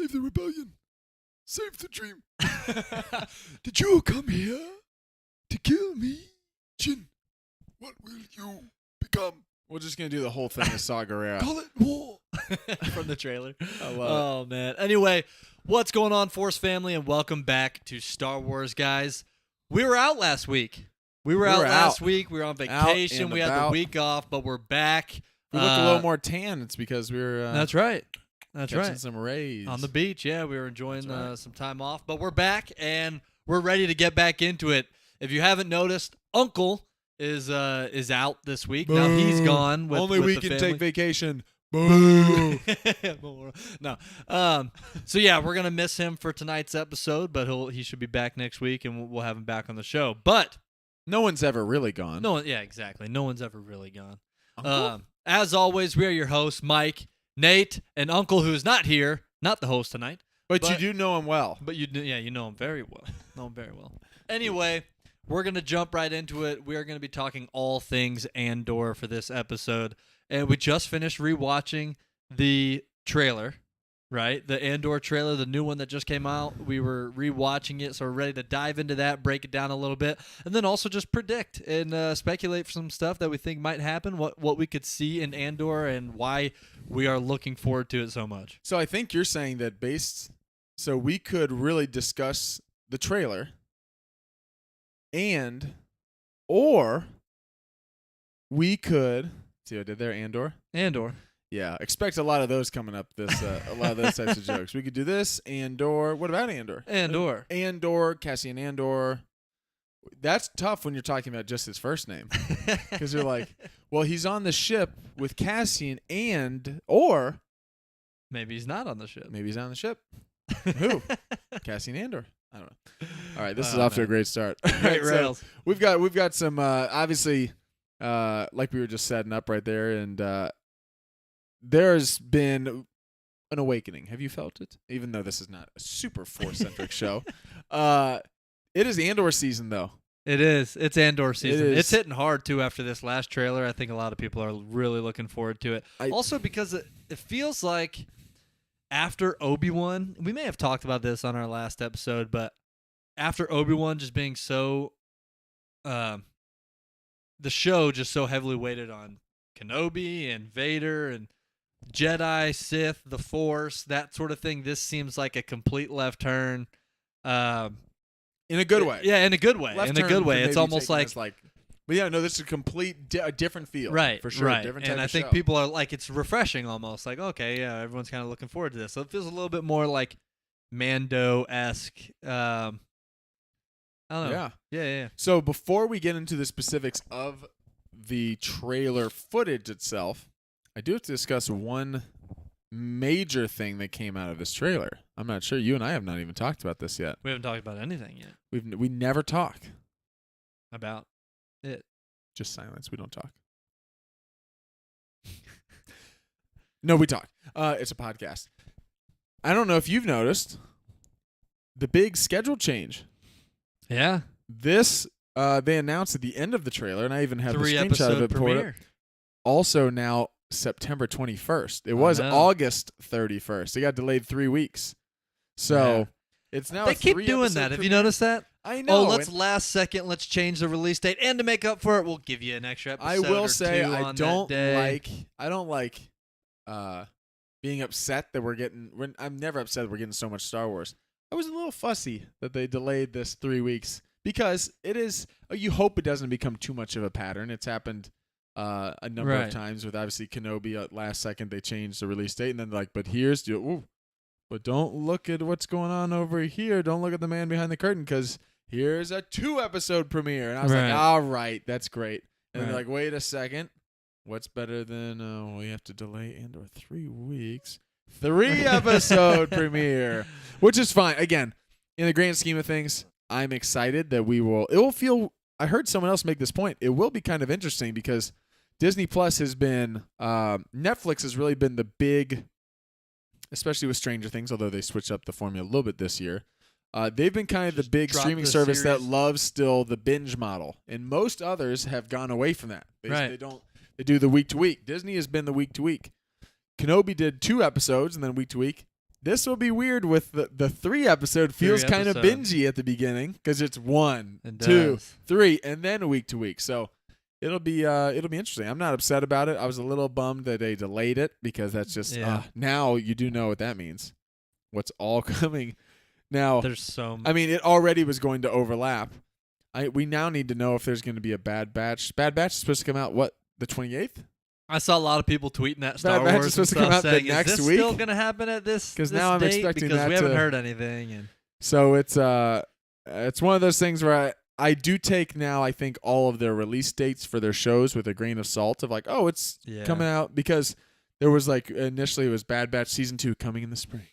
Save the rebellion. Save the dream. Did you come here to kill me? Jin, what will you become? We're just going to do the whole thing as Saw Gerrera. Call it war. From the trailer. I love Oh, man. Anyway, what's going on, Force family, and welcome back to Star Wars, guys. We were out last week. We were out last week. We were on vacation. We had the week off, but we're back. We looked a little more tan. It's because we were That's right. That's catching right. some rays. On the beach, yeah. We were enjoying some time off, but we're back, and we're ready to get back into it. If you haven't noticed, Uncle is out this week. Boo. Now he's gone. Only with we the can family. take vacation. Boo. No. So yeah, we're gonna miss him for tonight's episode, but he should be back next week, and we'll have him back on the show. But No one's ever really gone. no one, yeah, exactly. No one's ever really gone. Uncle? As always, we are your hosts, Mike, Nate, and Uncle, who is not here, not the host tonight. But you do know him well. But you know him very well. Know him very well. Anyway, we're going to jump right into it. We are going to be talking all things Andor for this episode. And we just finished rewatching the trailer, right? The Andor trailer, the new one that just came out. We were rewatching it, so we're ready to dive into that, break it down a little bit, and then also just predict and speculate for some stuff that we think might happen, what we could see in Andor, and why we are looking forward to it so much. So I think you're saying that so we could really discuss the trailer or we could, see what I did there, Andor? Andor. Yeah, expect a lot of those coming up. A lot of those types of jokes. We could do this, Andor. What about Andor? Andor. Cassian Andor. That's tough when you're talking about just his first name, because you're like, well, he's on the ship with Cassian or Maybe he's not on the ship. maybe he's on the ship. Who? Cassian Andor. I don't know. All right, this is off to a great start. Great rails. So we've got some obviously like we were just setting up right there, and there's been an awakening. Have you felt it? Even though this is not a super Force-centric show. It is Andor season, though. It is. It's Andor season. is. It's hitting hard, too, after this last trailer. I think a lot of people are really looking forward to it. Also because it feels like after Obi-Wan, we may have talked about this on our last episode, but after Obi-Wan just being so, the show just so heavily weighted on Kenobi and Vader and Jedi, Sith, the Force, that sort of thing. This seems like a complete left turn. In a good way. Yeah, in a good way. Left In a turn good could way. It's maybe almost take like this, but yeah, no, this is a complete different feel. right, for sure. right. Different And type I of think show. people are like, it's refreshing almost. Like, okay, yeah, everyone's kind of looking forward to this. So it feels a little bit more like Mando-esque. I don't know. Yeah. So before we get into the specifics of the trailer footage itself, I do have to discuss one major thing that came out of this trailer. I'm not sure. You and I have not even talked about this yet. We haven't talked about anything yet We never talk. about it. Just silence. We don't talk. No, we talk. It's a podcast. I don't know if you've noticed the big schedule change. Yeah. This they announced at the end of the trailer, and I even have the screenshot of it before. premiere. Also now September 21st. It was August 31st. It got delayed 3 weeks. So it's now They keep doing that. Have you noticed that? I know. Oh, let's change the release date, and to make up for it, we'll give you an extra episode. I will or say two I on don't that day. like being upset that we're getting. I'm never upset that we're getting so much Star Wars. I was a little fussy that they delayed this 3 weeks because it is. You hope it doesn't become too much of a pattern. It's happened a number of times with obviously Kenobi. At last second they changed the release date, and then but don't look at what's going on over here. Don't look at the man behind the curtain because here's a 2-episode premiere. And I was like, all right, that's great. And they're like, wait a second. What's better than we have to delay Andor 3 weeks? 3-episode premiere, which is fine. Again, in the grand scheme of things, I'm excited that it will feel, I heard someone else make this point. It will be kind of interesting because Disney Plus has been, Netflix has really been the big, especially with Stranger Things, although they switched up the formula a little bit this year. They've been kind of the big streaming service that loves still the binge model, and most others have gone away from that. They do the week to week. Disney has been the week to week. Kenobi did 2 episodes and then week to week. This will be weird with the 3-episode feels kind of episode. bingey at the beginning because it's 1, It 2, does. 3, and then week to week. So it'll be interesting. I'm not upset about it. I was a little bummed that they delayed it because that's just now you do know what that means. What's all coming now? There's so much. I mean, it already was going to overlap. We now need to know if there's going to be a Bad Batch. Bad Batch is supposed to come out the 28th? I saw a lot of people tweeting that Star Bad Batch Wars is supposed and to come stuff out the saying, next is this week? still going to happen at this? 'Cause this now I'm date? expecting because that we haven't to- heard anything. And So it's one of those things where I do take now, I think, all of their release dates for their shows with a grain of salt of like, oh, it's coming out, because there was like initially it was Bad Batch Season 2 coming in the spring.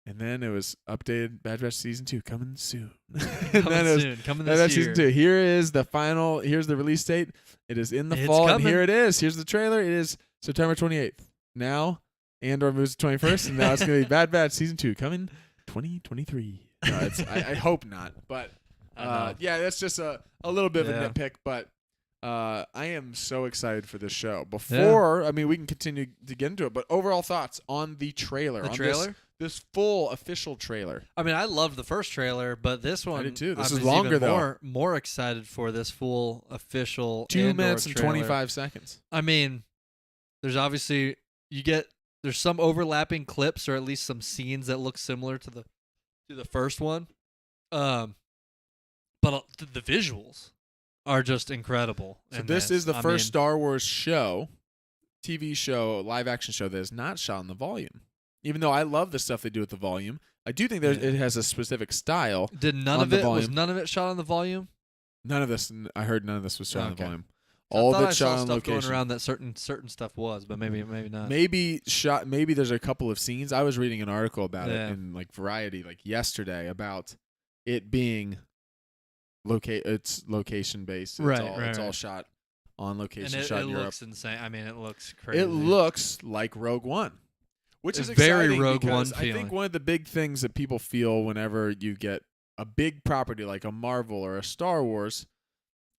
And then it was updated Bad Batch Season 2 coming soon. And coming then it was soon. Coming Bad this Batch year. Season 2. Here's the release date. It is in the It's fall, and coming. here it is. Here's the trailer. It is September 28th. Now, Andor moves to 21st, and now it's going to be Bad Batch Season 2 coming 2023. No, I hope not. But, yeah, that's just a little bit of a nitpick, but I am so excited for this show. Before, I mean, we can continue to get into it, but overall thoughts on the trailer. The on trailer? This full official trailer. I mean, I loved the first trailer, but this one, did too. This I is was longer, even though. more excited for this full official 2 Andor minutes and trailer. 25 seconds. I mean, there's obviously there's some overlapping clips or at least some scenes that look similar to the first one, but the visuals are just incredible. So in this is the first mean, Star Wars show, TV show, live action show that is not shot in the volume. Even though I love the stuff they do with the volume, I do think it has a specific style. Did none on of the it was volume. none of it shot on the volume? None of this. I heard none of this was shot on the Okay. volume. I All thought of I it saw shot on stuff location. going around that certain stuff was, but maybe not. Maybe there's a couple of scenes. I was reading an article about Yeah. it in like Variety like yesterday about it being it's location based. It's all shot on location, And shot it in Europe. looks insane. I mean, it looks crazy. It looks like Rogue One, which is It's very exciting Rogue because One I think feeling. one of the big things that people feel whenever you get a big property like a Marvel or a Star Wars,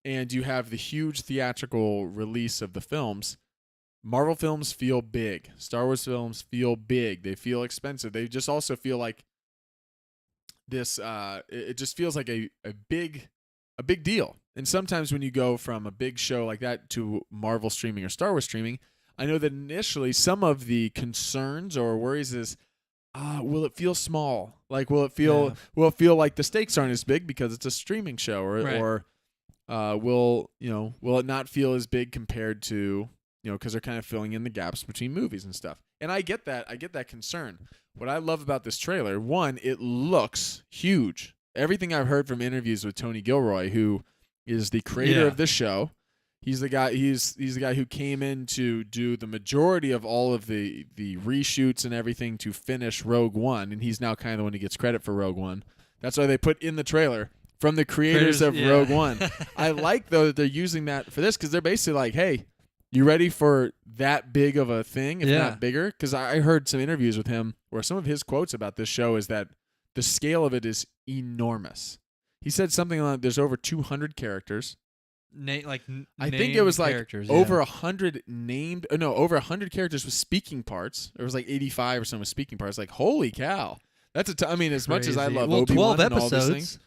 and you have the huge theatrical release of the films, Marvel films feel big. Star Wars films feel big. They feel expensive. They just also feel like this. It just feels like a big deal. And sometimes when you go from a big show like that to Marvel streaming or Star Wars streaming, I know that initially some of the concerns or worries is, will it feel small? Like, will it feel like the stakes aren't as big because it's a streaming show, or will it not feel as big compared to, because they're kind of filling in the gaps between movies and stuff. And I get that. I get that concern. What I love about this trailer, one, it looks huge. Everything I've heard from interviews with Tony Gilroy, who is the creator of this show, he's the guy. He's the guy who came in to do the majority of all of the reshoots and everything to finish Rogue One, and he's now kind of the one who gets credit for Rogue One. That's why they put in the trailer from the creators of Rogue One. I like though that they're using that for this because they're basically like, hey, you ready for that big of a thing, if not bigger? Because I heard some interviews with him where some of his quotes about this show is that the scale of it is enormous. He said something like there's over 200 characters. I think it was like over 100 named. No, over 100 characters with speaking parts. There was like 85 or something with speaking parts. Like, holy cow. That's I mean, as much as I love Obi-Wan 12 and all these episodes. things.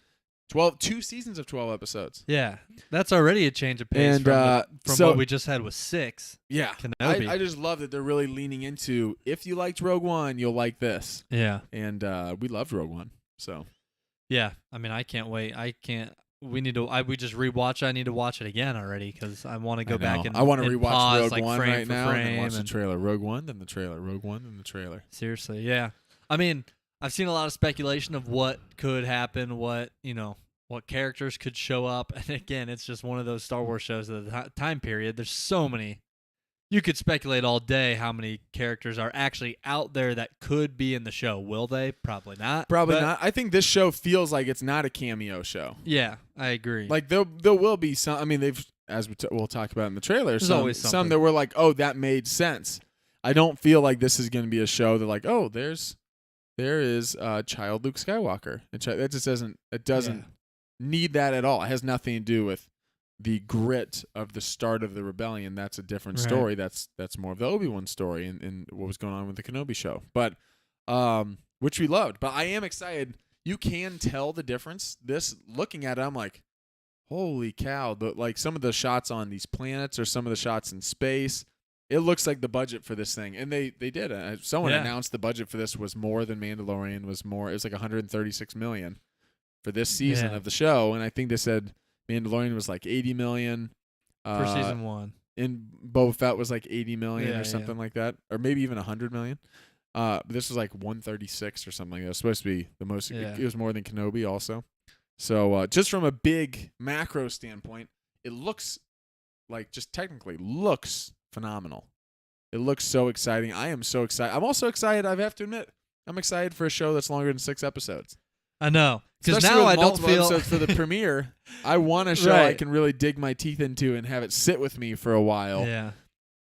2 seasons of 12 episodes. Yeah, that's already a change of pace And, from so- what we just had with 6. Yeah. Kenobi. I just love that they're really leaning into, if you liked Rogue One, you'll like this. Yeah. And we loved Rogue One. So Yeah, I mean, I can't wait. We need to. We just rewatch. I need to watch it again already because I want to go back and I want to and rewatch pause, Rogue like, One frame right for now and then frame watch the trailer. Rogue One, then the trailer. Rogue One, then the trailer. Seriously, yeah. I mean, I've seen a lot of speculation of what could happen, what characters could show up, and again, it's just one of those Star Wars shows at the time period. There's so many. You could speculate all day how many characters are actually out there that could be in the show. Will they? Probably not. Probably But, not. I think this show feels like it's not a cameo show. Yeah, I agree. Like there will be some. I mean, they've, as we'll talk about in the trailer, There's always some something. that were like, oh, that made sense. I don't feel like this is going to be a show that like, oh, there is child Luke Skywalker. That just doesn't. It doesn't need that at all. It has nothing to do with the grit of the start of the rebellion. That's a different story. That's more of the Obi-Wan story and what was going on with the Kenobi show. But which we loved. But I am excited. You can tell the difference. This, looking at it, I'm like, holy cow. Like some of the shots on these planets or some of the shots in space, it looks like the budget for this thing. And they did. Someone announced the budget for this was more than Mandalorian was more. It was like $136 million for this season of the show. And I think they said Mandalorian was like $80 million. For season 1. And Boba Fett was like $80 million or something like that. Or maybe even $100 million. But this was like 136 or something like that. It was supposed to be the most. It was more than Kenobi also. So just from a big macro standpoint, it looks like just technically looks phenomenal. It looks so exciting. I am so excited. I'm also excited. I have to admit, I'm excited for a show that's longer than 6 episodes. I know. Because Especially now with I don't multiple feel episodes for the premiere. I want a show I can really dig my teeth into and have it sit with me for a while. Yeah.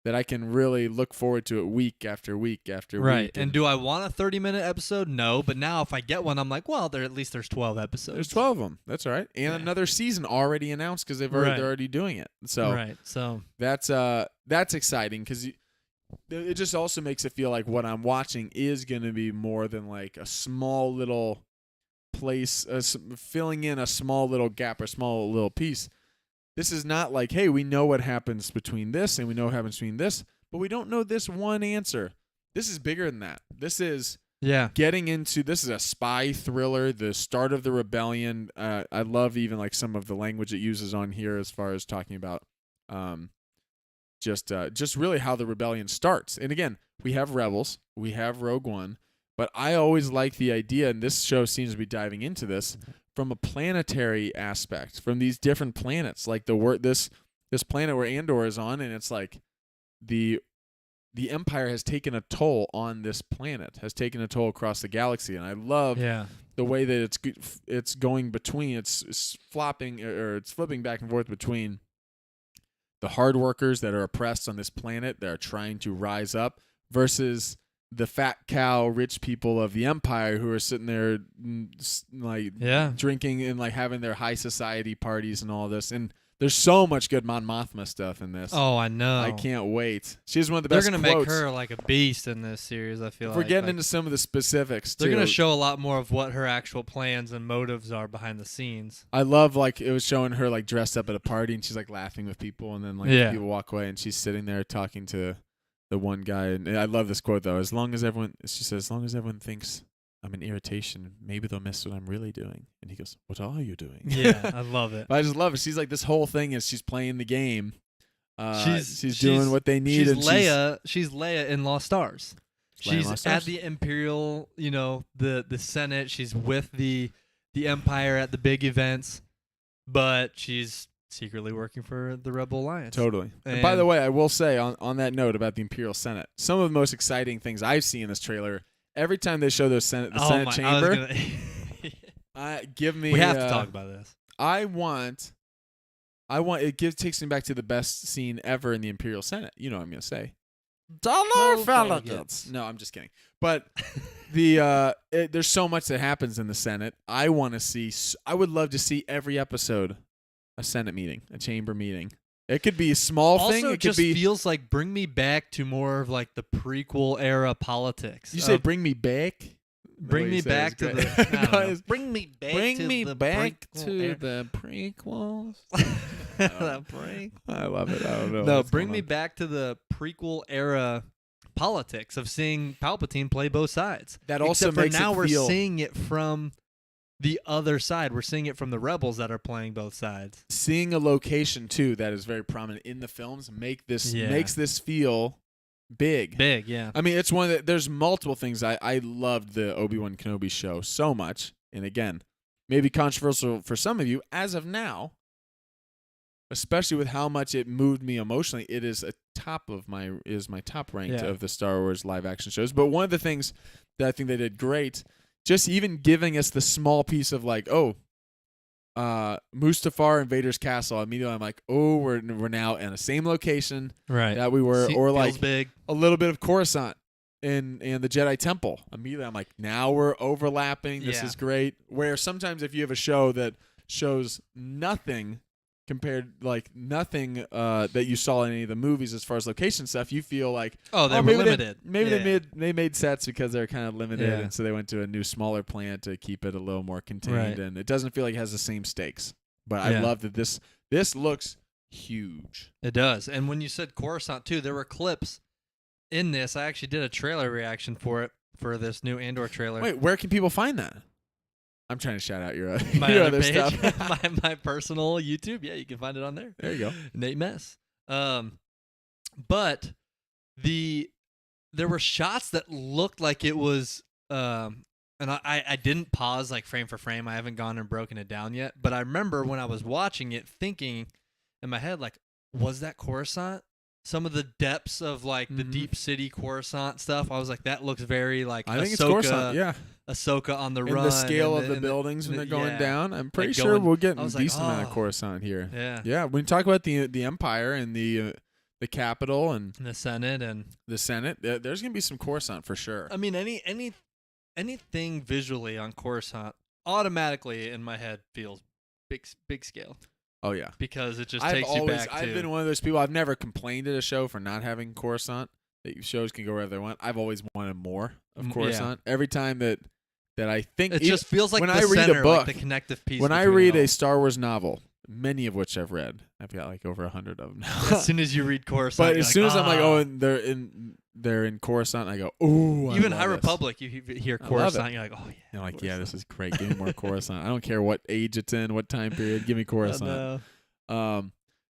That I can really look forward to it week after week after week. Right. And do I want a 30-minute episode? No. But now if I get one, I'm like, well, at least there's 12 episodes. There's 12 of them. That's all right. And another season already announced because they're already doing it. So So that's exciting because it just also makes it feel like what I'm watching is going to be more than like a small little place, filling in a small little gap or small little piece. This is not like, hey, we know what happens between this and we know what happens between this, but we don't know this one answer. This is bigger than that. This is getting into, this is a spy thriller, the start of the rebellion. I love even like some of the language it uses on here as far as talking about just really how the rebellion starts. And again, we have Rebels, we have Rogue One, but I always like the idea, and this show seems to be diving into this, from a planetary aspect, from these different planets, like this planet where Andor is on, and it's like the Empire has taken a toll on this planet, has taken a toll across the galaxy, and I love the way that it's going between, it's flopping or it's flipping back and forth between the hard workers that are oppressed on this planet that are trying to rise up versus the fat cow rich people of the Empire who are sitting there like drinking and like having their high society parties and all this. And there's so much good Mon Mothma stuff in this. Oh, I know. I can't wait. She's one of the best They're going to quotes. make her like a beast in this series, I feel like. We're getting into some of the specifics, too. They're going to show a lot more of what her actual plans and motives are behind the scenes. I love, like, it was showing her, like, dressed up at a party, and she's, like, laughing with people, and then, like, people walk away, and she's sitting there talking to the one guy. And I love this quote, though. She says, as long as everyone thinks I'm an irritation, maybe they'll miss what I'm really doing. And he goes, what are you doing? Yeah, I love it. But I just love it. She's like, this whole thing is she's playing the game. She's doing what they need. She's Leia in Lost Stars. She's at the Imperial, the Senate. She's with the Empire at the big events, but she's secretly working for the Rebel Alliance. Totally. And by the way, I will say on that note about the Imperial Senate, some of the most exciting things I've seen in this trailer, every time they show the Senate chamber, we have to talk about this. Takes me back to the best scene ever in the Imperial Senate. You know what I'm going to say. Delegates. No, I'm just kidding. But there's so much that happens in the Senate. I would love to see every episode a Senate meeting, a chamber meeting. It could be a small thing. Also, it just feels like bring me back to more of like the prequel era politics. You say bring me back? Bring me back to the. Bring me back to the prequels. I love it. I don't know. No, bring me back to the prequel era politics of seeing Palpatine play both sides. That also makes now it feel. We're seeing it from the other side. We're seeing it from the rebels that are playing both sides. Seeing a location too that is very prominent in the films makes this feel big. Big, yeah. I mean, it's one that there's multiple things. I loved the Obi-Wan Kenobi show so much, and again, maybe controversial for some of you as of now, especially with how much it moved me emotionally. It is my top ranked of the Star Wars live action shows. But one of the things that I think they did great, just even giving us the small piece of like, Mustafar and Vader's castle. Immediately, I'm like, we're now in the same location that we were, or like big. A little bit of Coruscant and the Jedi Temple. Immediately, I'm like, now we're overlapping. This is great. Where sometimes if you have a show that shows nothing compared like nothing that you saw in any of the movies as far as location stuff. You feel like they were maybe limited. They made sets because they're kind of limited, Yeah. and so they went to a new smaller plant to keep it a little more contained, Right. and it doesn't feel like it has the same stakes. But I Yeah. love that this looks huge. It does. And when you said Coruscant too, there were clips in this. I actually did a trailer reaction for it for this new Andor trailer. Wait, where can people find that? I'm trying to shout out your, my your other other page, stuff. my personal YouTube. Yeah, you can find it on there. There you go. Nate Mess. But there were shots that looked like it was and I didn't pause like frame for frame. I haven't gone and broken it down yet. But I remember when I was watching it thinking in my head, like, was that Coruscant? Some of the depths of like the deep city Coruscant stuff. I was like, that looks very like I think Ahsoka, it's Coruscant, yeah. Ahsoka on the And run. the scale and of the buildings when they're going yeah. down. I'm pretty Like sure going- we'll get I a was like, decent amount of oh. Coruscant here. Yeah. Yeah, when you talk about the Empire and the Capitol and And the Senate and the Senate, there's going to be some Coruscant for sure. I mean anything visually on Coruscant automatically in my head feels big scale Oh, yeah. because it just I've takes you back I've to been one of those people. I've never complained at a show for not having Coruscant. That shows can go wherever they want. I've always wanted more of Yeah. Coruscant. Every time that I think it just feels like when the I read a center, book, like the connective piece. when I between read it all. a Star Wars novel, many of which I've read, I've got like over 100 of them now. as soon as you read Coruscant, But you're as like, soon as I'm like, "Ah." oh, and they're in Coruscant, I go, oh, Even I High love this. Republic, you hear I love Coruscant, it. you're like, oh yeah. You're like, Coruscant. yeah, this is great. Give me more Coruscant. I don't care what age it's in, what time period. Give me Coruscant.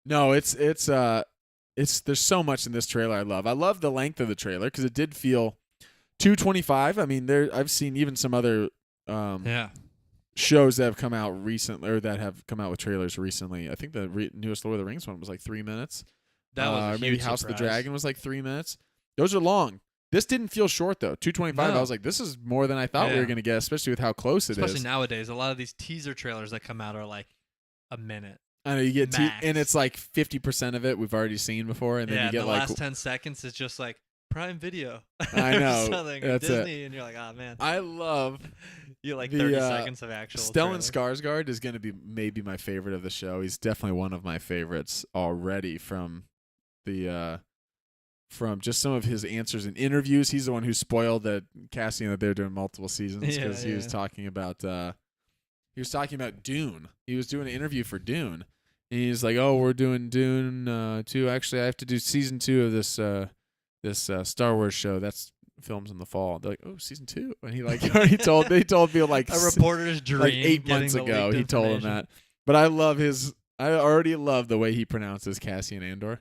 No, it's there's so much in this trailer I love. I love the length of the trailer because it did feel 2:25. I mean, I've seen even some other Yeah. shows that have come out recently or that have come out with trailers recently. I think the newest Lord of the Rings one was like 3 minutes. That was a maybe huge House of the surprise. Dragon was like 3 minutes. Those are long. This didn't feel short though. 2:25. No. I was like, this is more than I thought we Yeah. were gonna get, especially with how close it is. Especially nowadays, a lot of these teaser trailers that come out are like a minute. I know you get Max. and it's like 50% of it we've already seen before, and then Yeah, you get the like last 10 seconds is just like Prime Video. I or know, something, or that's it. Disney, and you're like, oh man. I love You like the, 30 seconds of actual. Stellan trailer. Skarsgård is going to be maybe my favorite of the show. He's definitely one of my favorites already from the from just some of his answers in interviews. He's the one who spoiled that Cassian that they're doing multiple seasons because he was talking about Dune. He was doing an interview for Dune. And he's like, "Oh, we're doing Dune 2. Actually, I have to do season 2 of this Star Wars show. That's films in the fall." They're like, "Oh, season 2." And he like already told me like A reporter's dream. like 8 getting months the ago leaked he told him information. that. But I already love the way he pronounces Cassian Andor.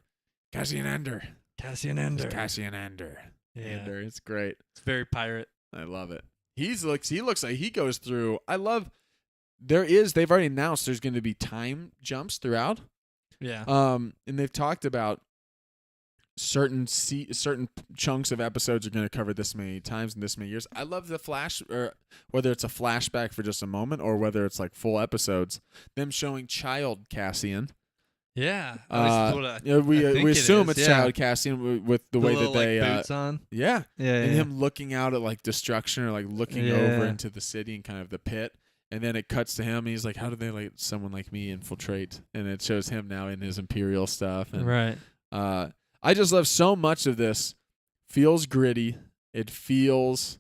Cassian Andor. Cassian It's Andor. Cassian Andor. Yeah. Andor. It's great. It's very pirate. I love it. He looks like he goes through. They've already announced there's going to be time jumps throughout. Yeah. And they've talked about certain chunks of episodes are going to cover this many times in this many years. I love the flash, or whether it's a flashback for just a moment or whether it's like full episodes, them showing child Cassian. Yeah. At least what We I think assume it is, it's yeah. child Cassian with the way little, that they like, boots on. yeah. Yeah. And him looking out at like destruction or like looking over Yeah. into the city and kind of the pit. And then it cuts to him. And he's like, how do they let someone like me infiltrate? And it shows him now in his Imperial stuff. And Right. I just love so much of this. Feels gritty. It feels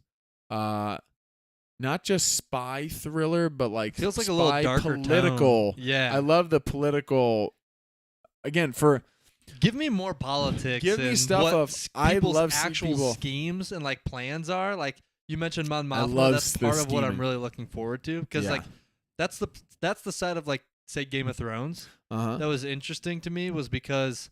not just spy thriller, but like Feels like a spy little darker political. tone. Yeah. I love the political. Again, Give me more politics. Give me and stuff what of- I people's love seeing actual people- schemes and like plans are. Like you mentioned Mon I Mothma. love That's the part of what I'm scheming. really looking forward to because Yeah. like that's the side of like say Game of Thrones that was interesting to me was because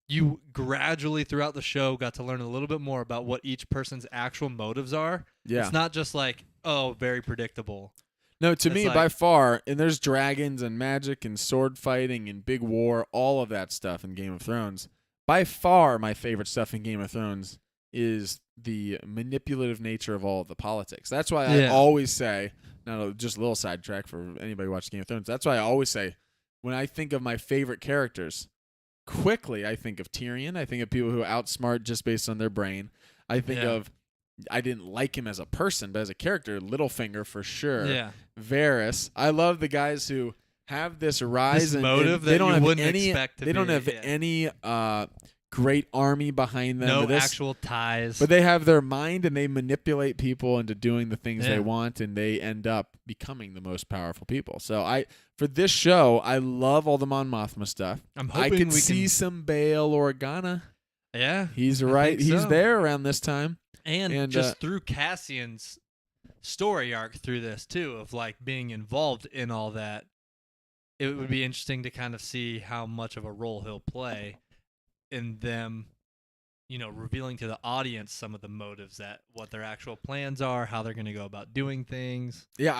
you gradually throughout the show got to learn a little bit more about what each person's actual motives are. Yeah. It's not just like, oh, very predictable. No, to It's me, like- by far, and there's dragons and magic and sword fighting and big war, all of that stuff in Game of Thrones. By far, my favorite stuff in Game of Thrones is the manipulative nature of all of the politics. That's why I Yeah. always say, just a little sidetrack for anybody watching Game of Thrones, that's why I always say, when I think of my favorite characters, quickly I think of Tyrion. I think of people who outsmart just based on their brain. I think Yeah. of, I didn't like him as a person, but as a character, Littlefinger for sure. Yeah. Varys. I love the guys who have this rise and motive they that don't you have wouldn't any, expect to they don't be, have yeah. any great army behind them. No This- actual ties. But they have their mind and they manipulate people into doing the things Yeah. they want, and they end up becoming the most powerful people. So for this show, I love all the Mon Mothma stuff. I'm I hoping could we see can. some Bail Organa. Yeah, He's I right. think He's so. there around this time. And just through Cassian's story arc through this too, of like being involved in all that, it would be interesting to kind of see how much of a role he'll play in them, revealing to the audience some of the motives, that what their actual plans are, how they're going to go about doing things. Yeah,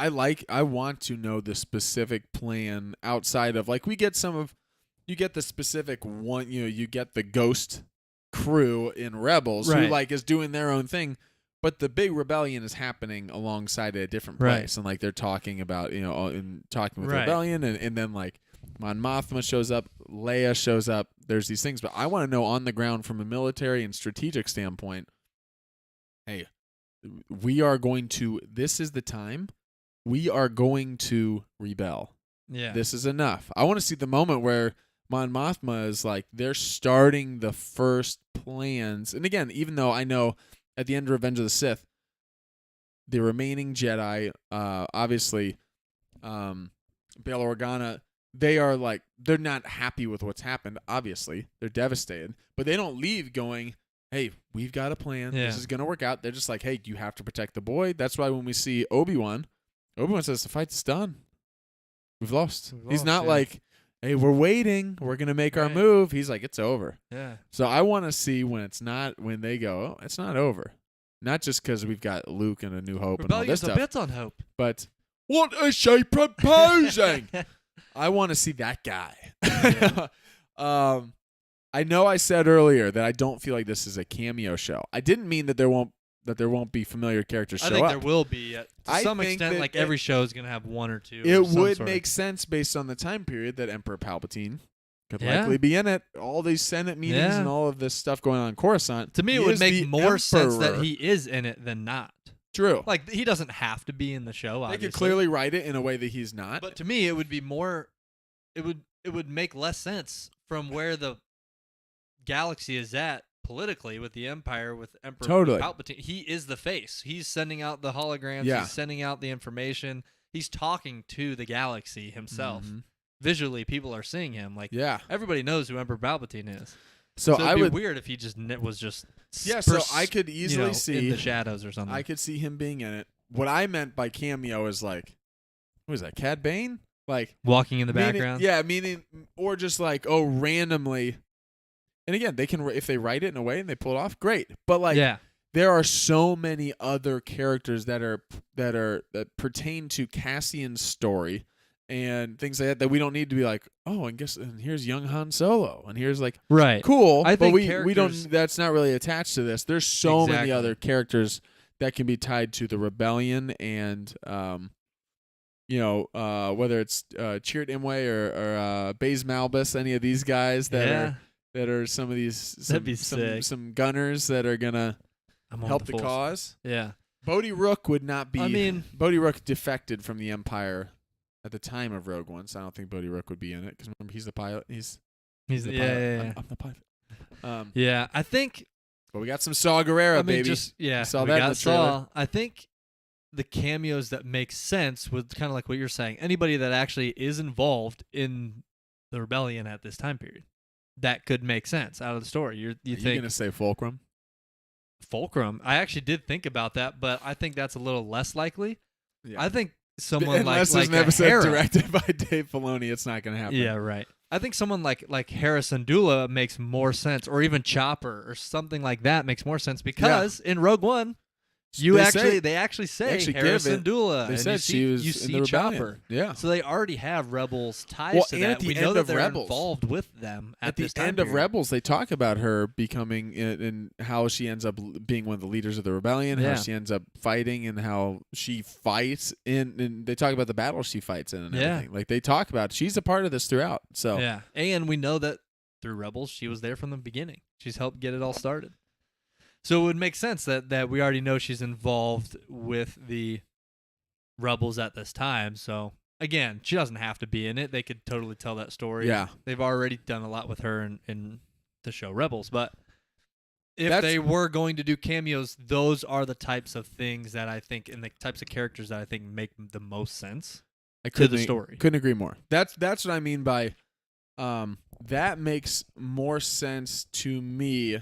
I want to know the specific plan outside of, like, you get the specific one, you get the Ghost crew in Rebels who Right. like is doing their own thing, but the big rebellion is happening alongside at a different Right. place, and like they're talking about, and talking with the Right. rebellion, and then like Mon Mothma shows up, Leia shows up, there's these things, but I want to know on the ground from a military and strategic standpoint, hey, this is the time, we are going to rebel. Yeah. This is enough. I want to see the moment where Mon Mothma is like, they're starting the first plans. And again, even though I know at the end of Revenge of the Sith, the remaining Jedi, obviously, Bail Organa, they're not happy with what's happened, obviously. They're devastated. But they don't leave going, hey, we've got a plan. Yeah. This is going to work out. They're just like, hey, you have to protect the boy. That's why when we see Obi-Wan says the fight's done. We've lost. He's not yeah. like, hey, we're waiting. We're going to make our Right. move. He's like, it's over. Yeah. So I want to see when they go, oh, it's not over. Not just because we've got Luke and A New Hope and all this Rebellion's a stuff, bit on hope. but what is she proposing? I want to see that guy. Yeah. I know I said earlier that I don't feel like this is a cameo show. I didn't mean that there won't be familiar characters show I think up. there will be to I some think extent. that Like every show is gonna have one or two. It or some would sort of- make sense based on the time period that Emperor Palpatine could Yeah. likely be in it. All these Senate meetings Yeah. and all of this stuff going on in Coruscant. To me, He it would is the make more sense that Emperor. he is in it than not. True. Like he doesn't have to be in the show. They Obviously. could clearly write it in a way that he's not. But to me, it would be more. It would make less sense from where the galaxy is at politically with the Empire, with Emperor Totally. Palpatine. He is the face. He's sending out the holograms. Yeah. He's sending out the information. He's talking to the galaxy himself. Mhm. Visually, people are seeing him. Like Yeah. everybody knows who Emperor Palpatine is. So it'd I be would. weird if he just was just Yeah. So I could easily in see. the shadows or something. I could see him being in it. What I meant by cameo is like, what is that? Cad Bane? Like walking in the meaning- background. Yeah, meaning, or just like, oh, randomly. And again, they can, if they write it in a way and they pull it off, great. But like, Yeah. there are so many other characters that pertain to Cassian's story and things like that we don't need to be like, oh, and here's young Han Solo, and here's like, Right. cool, I but think we characters- don't. That's not really attached to this. There's so many Exactly. other characters that can be tied to the rebellion, and whether it's Chirrut Imwe or Baze Malbus, any of these guys that are some of these That'd be sick. some gunners that are gonna I'm on help the force. cause. Yeah. Bodhi Rook would not be. I mean, Bodhi Rook defected from the Empire at the time of Rogue One, so I don't think Bodhi Rook would be in it because remember he's the pilot. He's he's the yeah, pilot. yeah, yeah. I'm the pilot. Yeah, I think. But we got some Saw Gerrera, I mean, baby. just We saw we that in got the trailer. Saw. I think the cameos that make sense with kind of like what you're saying. Anybody that actually is involved in the rebellion at this time period, that could make sense out of the story. You Are you think gonna say Fulcrum? Fulcrum? I actually did think about that, but I think that's a little less likely. Yeah. I think someone Unless like there's an episode Hera. directed by Dave Filoni, it's not gonna happen. Yeah, right. I think someone like Hera Syndulla makes more sense, or even Chopper or something like that makes more sense because in Rogue One, they actually say actually Hera give it- Syndulla, They and said you see, she was you in see the rebellion. Chopper. Yeah. So they already have Rebels ties Well, to and that. at the We know end that of they're Rebels- involved with them At this the time end of period. Rebels, they talk about her becoming and how she ends up being one of the leaders of the rebellion. Yeah. How she ends up fighting and how she fights and they talk about the battles she fights in and Yeah. everything. Like they talk about she's a part of this throughout. So Yeah, and we know that through Rebels, she was there from the beginning. She's helped get it all started. So it would make sense that we already know she's involved with the Rebels at this time. So again, she doesn't have to be in it. They could totally tell that story. Yeah. They've already done a lot with her in the show Rebels, but if That's- they were going to do cameos, those are the types of things that I think, and the types of characters that I think make the most sense to the story. Couldn't agree more. That's what I mean by that makes more sense to me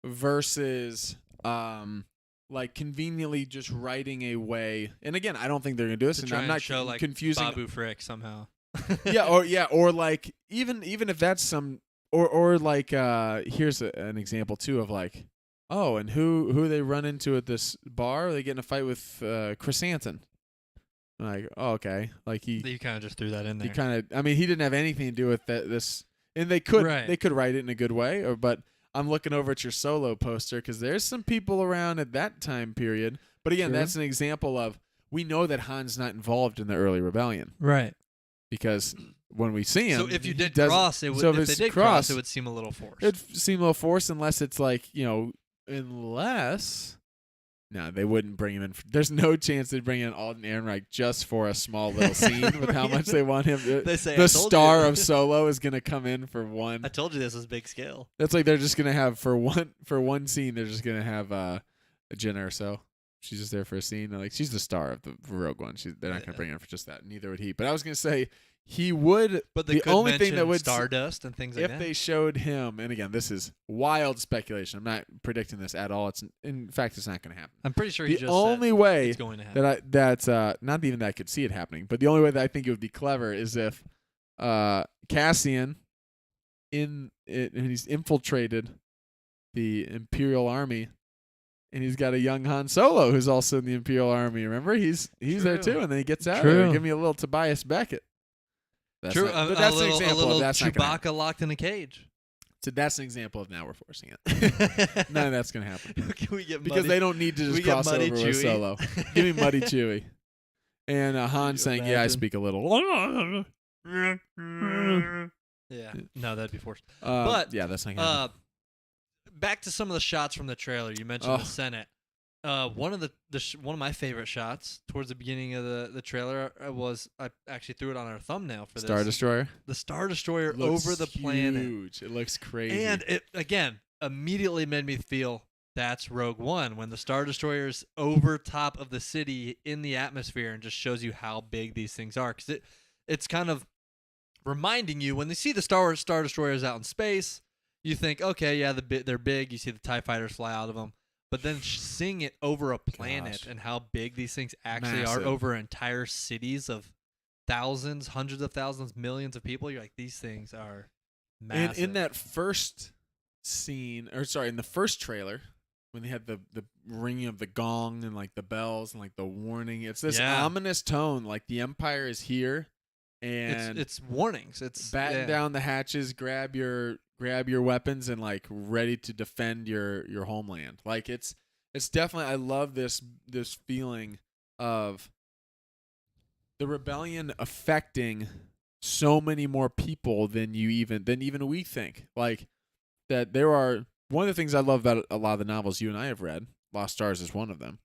versus like conveniently just writing a way. And again, I don't think they're gonna do this, To and try I'm and not show like confusing. Babu Frick somehow. or like even if that's some or like here's an example too of like, oh, and who they run into at this bar? They get in a fight with Chrysanthemum. Like, oh, okay, like You kind of just threw that in there. he kind of, I mean, he didn't have anything to do with this, and they could write it in a good way, but I'm looking over at your Solo poster because there's some people around at that time period. But again, Sure. that's an example of, we know that Han's not involved in the early rebellion Right. because when we see him, So if you he did doesn't- cross, it would. so If they it's did cross, it would seem a little forced. it'd seem a little forced unless it's like, unless. No, they wouldn't bring him in. There's no chance they'd bring in Alden Ehrenreich just for a small little scene with how much they want him. They say, The "I told star you." of Solo is going to come in for one. I told you this was big scale. That's like they're just going to have for one scene. They're just going to have a Jenna or so. She's just there for a scene. They're like, she's the star of the Rogue One. They're not going to bring her in for just that. Neither would he. But I was going to say he would. But they the could only thing mention that would Stardust and things like if that. they showed him, and again, this is wild speculation. I'm not predicting this at all. In fact, it's not going to happen. I'm pretty sure he The just only said way it's going to happen. that's not even that I could see it happening, but the only way that I think it would be clever is if Cassian and he's infiltrated the Imperial Army, and he's got a young Han Solo who's also in the Imperial Army. Remember, he's there True. too, and then he gets out. True. Give me a little Tobias Beckett. That's True, not- a but that's little, an example. a little of that's not gonna happen. Chewbacca locked in a cage. So that's an example of now we're forcing it. None of that's gonna happen Can we get because muddy? they don't need to we just get cross over Muddy with Chewie? Solo. Give me Muddy Chewie. And Han you saying, "Yeah, I imagine? speak a little." Yeah, no, that'd be forced. But, yeah, that's not gonna happen. Back to some of the shots from the trailer. You mentioned Oh. the Senate. One of my favorite shots towards the beginning of the trailer was, I actually threw it on our thumbnail for Star this. Destroyer The Star Destroyer Looks over the planet. huge. It looks crazy. And it, again, immediately made me feel that's Rogue One when the Star Destroyer's over top of the city in the atmosphere and just shows you how big these things are. Because it's kind of reminding you when they see the Star Destroyers out in space, you think, okay, yeah, they're big. You see the TIE fighters fly out of them. But then seeing it over a planet Gosh. and how big these things actually Massive. are over entire cities of thousands, hundreds of thousands, millions of people, you're like, these things are and massive. in that first scene, in the first trailer, when they had the ringing of the gong and like the bells and like the warning, it's this Yeah. ominous tone, like the Empire is here, and it's warnings. It's batten down the hatches, grab your weapons, and like ready to defend your homeland. Like it's definitely, I love this feeling of the rebellion affecting so many more people than even we think. Like that there are, one of the things I love about a lot of the novels you and I have read, Lost Stars is one of them,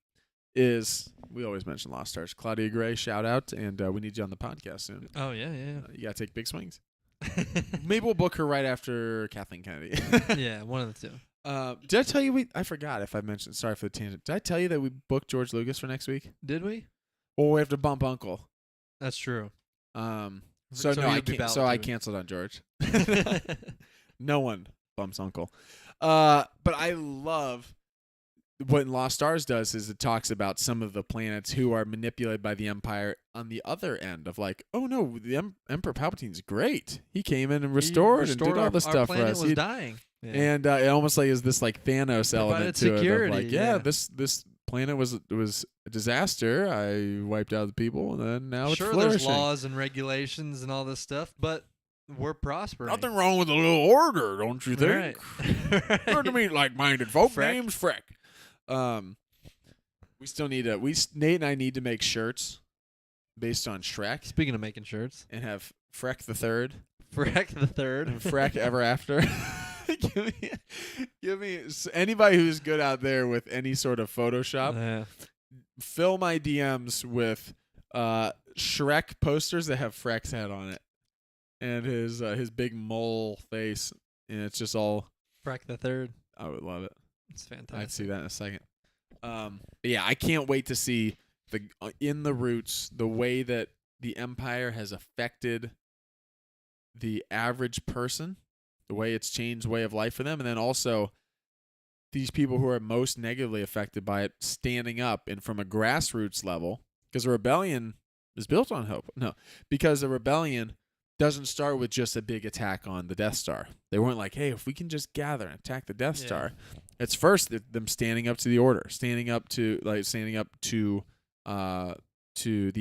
is we always mention Lost Stars. Claudia Gray, shout out, and we need you on the podcast soon. Oh yeah, You gotta take big swings. Maybe we'll book her right after Kathleen Kennedy. yeah, one of the two. Did I tell you I forgot if I mentioned, sorry for the tangent. Did I tell you that we booked George Lucas for next week? Did we? Well, we have to bump Uncle. That's true. So So no, I he'll be can't. So valid I too. canceled on George. No one bumps Uncle. But I love what Lost Stars does is it talks about some of the planets who are manipulated by the Empire on the other end of like, oh no, the Emperor Palpatine's great. He came in and restored and did all our, this our stuff for planet us. was He- dying. Yeah. And it almost like is this like Thanos element to security, it of like, yeah, yeah. this planet was a disaster. I wiped out the people, and then now it's sure, flourishing. there's laws and regulations and all this stuff, but we're prospering. Nothing wrong with a little order, don't you think? Right. Hard to meet like-minded folk. Freck. Name's Freck. We still need Nate and I need to make shirts based on Shrek Speaking of making shirts, and have Freck the Third Freck the Third. and Freck Ever After. give me anybody who's good out there with any sort of Photoshop. Yeah. Fill my DMs with Shrek posters that have Shrek's head on it, and his big mole face, and it's just all. Freck the Third. I would love it. It's fantastic. I'd see that in a second. Yeah, I can't wait to see in the roots the way that the Empire has affected the average person, the way it's changed way of life for them, and then also these people who are most negatively affected by it standing up and from a grassroots level, because a rebellion is built on hope. No, because a rebellion doesn't start with just a big attack on the Death Star. They weren't like, hey, if we can just gather and attack the Death Star. It's first them standing up to the Order, standing up to the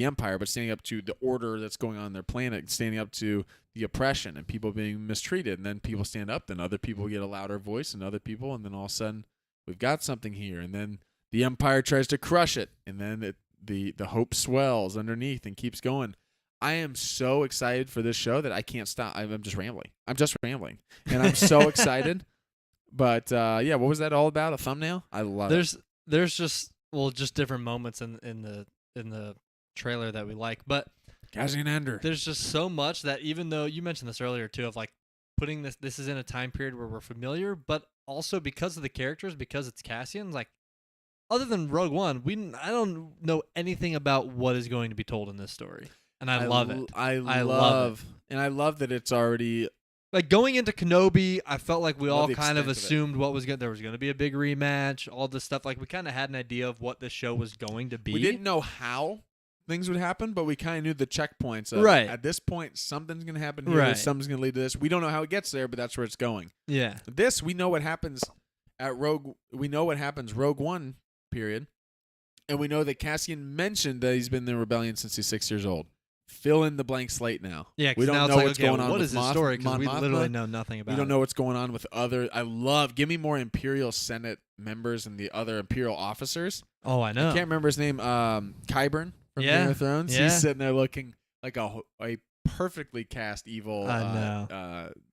Empire, but standing up to the order that's going on their planet, standing up to the oppression and people being mistreated. And then people stand up, then other people get a louder voice, and other people, and then all of a sudden we've got something here. And then the Empire tries to crush it, and then the hope swells underneath and keeps going. I am so excited for this show that I can't stop. I'm just rambling. And I'm so excited. But yeah, what was that all about? A thumbnail? I love it. There's just different moments in the trailer that we like, but Cassian Andor. There's just so much that, even though you mentioned this earlier too, of like putting this is in a time period where we're familiar, but also because of the characters, because it's Cassian, like other than Rogue One, I don't know anything about what is going to be told in this story. And I love it. I love it. And I love that it's already like going into Kenobi, I felt like we all kind of extent of it. assumed there was going to be a big rematch, all this stuff. Like we kind of had an idea of what this show was going to be. We didn't know how things would happen, but we kind of knew the checkpoints. Right. At this point, something's going to happen here. Right. Something's going to lead to this. We don't know how it gets there, but that's where it's going. Yeah. This, we know what happens at Rogue. We know what happens Rogue One, period. And we know that Cassian mentioned that he's been in the rebellion since he's 6 years old. Fill in the blank slate now. Yeah, we don't now know it's what's like, okay, going on. What with is the story? Because we Mothma. literally know nothing about it. We don't know what's going on with other. Give me more Imperial Senate members and the other Imperial officers. Oh, I know. I can't remember his name. Qyburn from Game of Thrones. Yeah. He's sitting there looking like a perfectly cast evil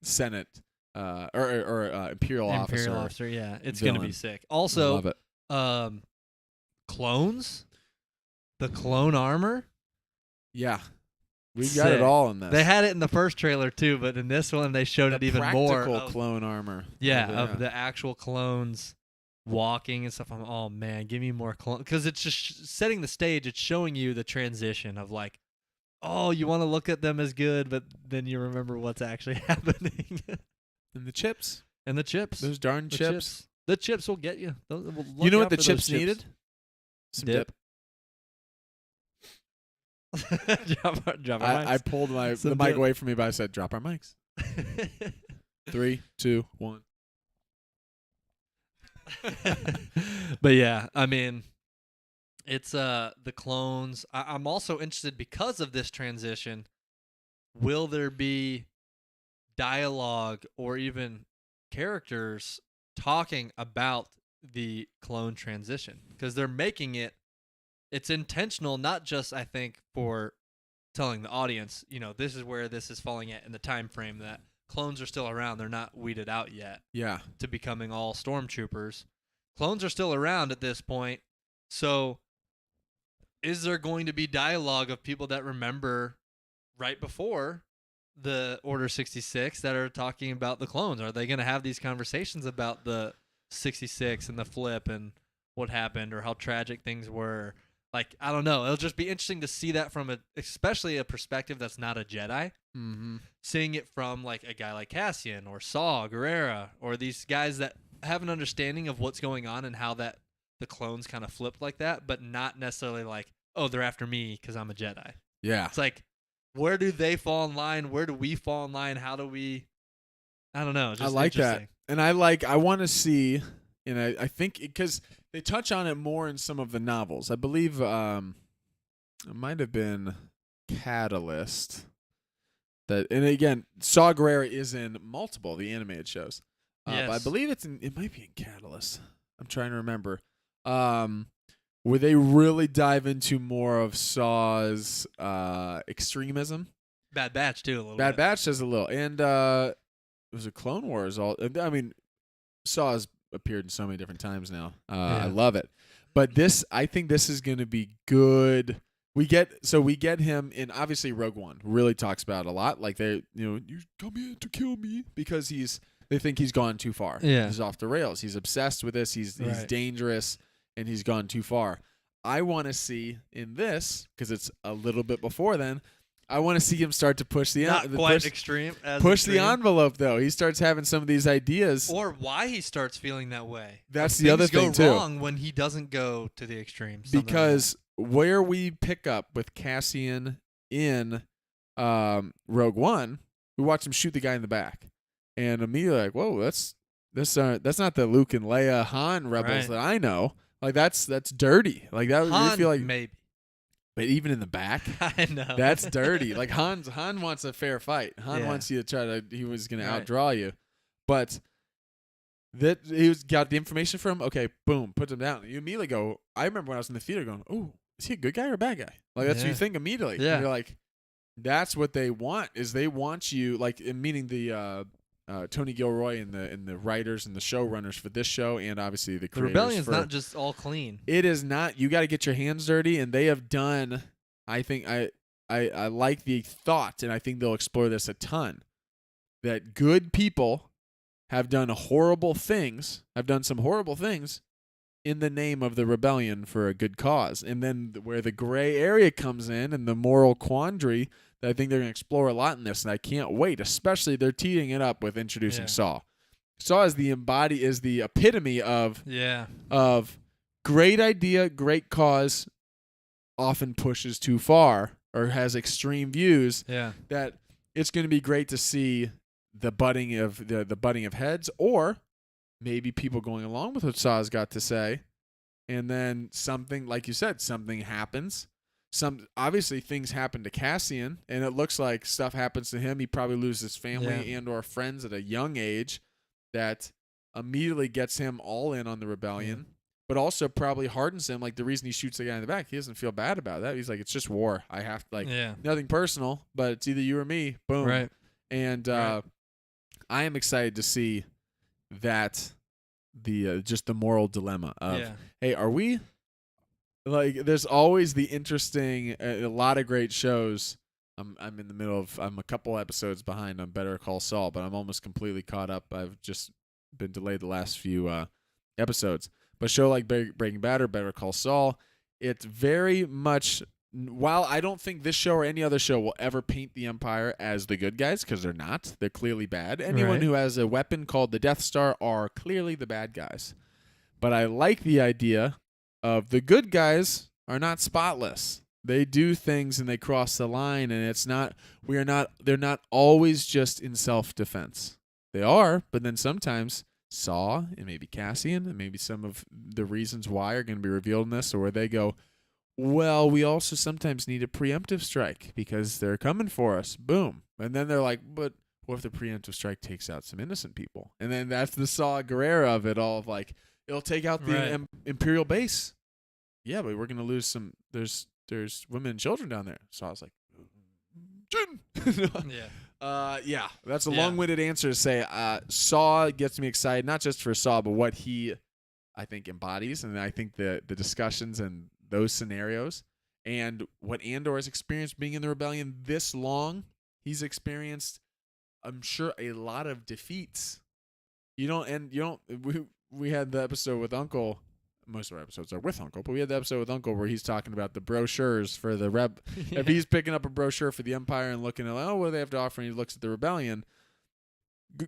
Senate or Imperial officer. Imperial officer, yeah. It's villain. going to be sick. Also, love it. Clones? The clone armor? Yeah. We got Sick. it all in this. They had it in the first trailer too, but in this one they showed it even more. Practical clone armor. Of the actual clones walking and stuff. Oh man, give me more clone, because it's just setting the stage. It's showing you the transition of like, oh, you want to look at them as good, but then you remember what's actually happening. And the chips. Those darn chips. The chips will get you. You know what the chips needed? Some dip. drop our I mics. pulled the Some mic dip. away from me, but I said, drop our mics. 3, 2, 1. But yeah, I mean, it's the clones. I'm also interested because of this transition. Will there be dialogue or even characters talking about the clone transition? Because they're making it. It's intentional, not just, I think, for telling the audience, this is where this is falling at in the time frame that clones are still around. They're not weeded out yet. Yeah. To becoming all stormtroopers. Clones are still around at this point. So is there going to be dialogue of people that remember right before the Order 66 that are talking about the clones? Are they going to have these conversations about the 66 and the flip and what happened or how tragic things were? Like, I don't know. It'll just be interesting to see that from especially a perspective that's not a Jedi. Mm-hmm. Seeing it from like a guy like Cassian or Saw Gerrera or these guys that have an understanding of what's going on and how that the clones kind of flipped like that, but not necessarily like, oh, they're after me because I'm a Jedi. Yeah. It's like, where do they fall in line? Where do we fall in line? How do we? I don't know. Just I like that, and I want to see, and I think because they touch on it more in some of the novels. I believe it might have been Catalyst. And again, Saw Gerrera is in multiple of the animated shows. Yes. But I believe it might be in Catalyst. I'm trying to remember. Where they really dive into more of Saw's extremism. Bad Batch too, a little Bad bit. Batch does a little. And it was a Clone Wars. I mean, Saw has appeared in so many different times now. I love it. But I think this is going to be good. we get him in obviously Rogue One really talks about it a lot. Like you come here to kill me because they think he's gone too far. Yeah. He's off the rails. He's obsessed with this. He's Right. dangerous and he's gone too far. I want to see in this because it's a little bit before then. I want to see him start to push the Not quite extreme. push the envelope though. He starts having some of these ideas. Or why he starts feeling that way. That's Like, the other things thing go too. wrong when he doesn't go to the extreme. something like Because where we pick up with Cassian in Rogue One, we watch him shoot the guy in the back, and immediately like, whoa, that's not the Luke and Leia Han rebels Right. that I know. Like that's dirty. Like that. Han, you feel like, maybe. but even in the back, I know. that's dirty. Like Han wants a fair fight. Han Yeah. wants you to try to. He was going Right. to outdraw you, but. That he got the information from. Okay, boom, puts him down. You immediately go. I remember when I was in the theater going, "Oh, is he a good guy or a bad guy?" Like that's what Yeah. you think immediately. Yeah. And you're like, that's what they want. Is they want you like meaning the Tony Gilroy and the writers and the showrunners for this show and obviously the The creators. rebellion's for, not just all clean. It is not. You got to get your hands dirty, and they have done. I think I like the thought, and I think they'll explore this a ton. That good people have done horrible things. Have done some horrible things in the name of the rebellion for a good cause, and then where the gray area comes in and the moral quandary that I think they're going to explore a lot in this, and I can't wait. Especially they're teeing it up with introducing Yeah. Saw. Saw is the epitome of Yeah. great idea, great cause, often pushes too far or has extreme views. Yeah. That it's going to be great to see the butting of the butting of heads, or maybe people going along with what Saw's got to say, and then something like you said, something happens. Obviously things happen to Cassian, and it looks like stuff happens to him. He probably loses family and or friends at a young age that immediately gets him all in on the rebellion, but also probably hardens him. Like the reason he shoots the guy in the back, he doesn't feel bad about that. He's like, it's just war. I have to Yeah. nothing personal, but it's either you or me. Boom. Right. And Right. I am excited to see that just the moral dilemma of, Yeah. hey, are we like? There's always the interesting, a lot of great shows. I'm in the middle of. I'm a couple episodes behind on Better Call Saul, but I'm almost completely caught up. I've just been delayed the last few episodes. But a show like Breaking Bad or Better Call Saul, it's very much. While I don't think this show or any other show will ever paint the Empire as the good guys, because they're not. They're clearly bad. Anyone Right. who has a weapon called the Death Star are clearly the bad guys. But I like the idea of the good guys are not spotless. They do things and they cross the line, and they're not always just in self-defense. They are, but then sometimes Saw and maybe Cassian and maybe some of the reasons why are going to be revealed in this, or where they go, well, we also sometimes need a preemptive strike because they're coming for us. Boom. And then they're like, but what if the preemptive strike takes out some innocent people? And then that's the Saw Gerrera of it all, of like, it'll take out the Right. Imperial base. Yeah, but we're going to lose some. There's women and children down there. So I was like, Jin. Yeah. Yeah, that's a Yeah. long-winded answer to say. Saw gets me excited, not just for Saw, but what he, I think, embodies, and I think the discussions and those scenarios, and what Andor has experienced being in the rebellion this long. He's experienced, I'm sure, a lot of defeats. We had the episode with Uncle. Most of our episodes are with Uncle, but we had the episode with Uncle where he's talking about the brochures for the If he's picking up a brochure for the Empire and looking at, what do they have to offer, and he looks at the rebellion.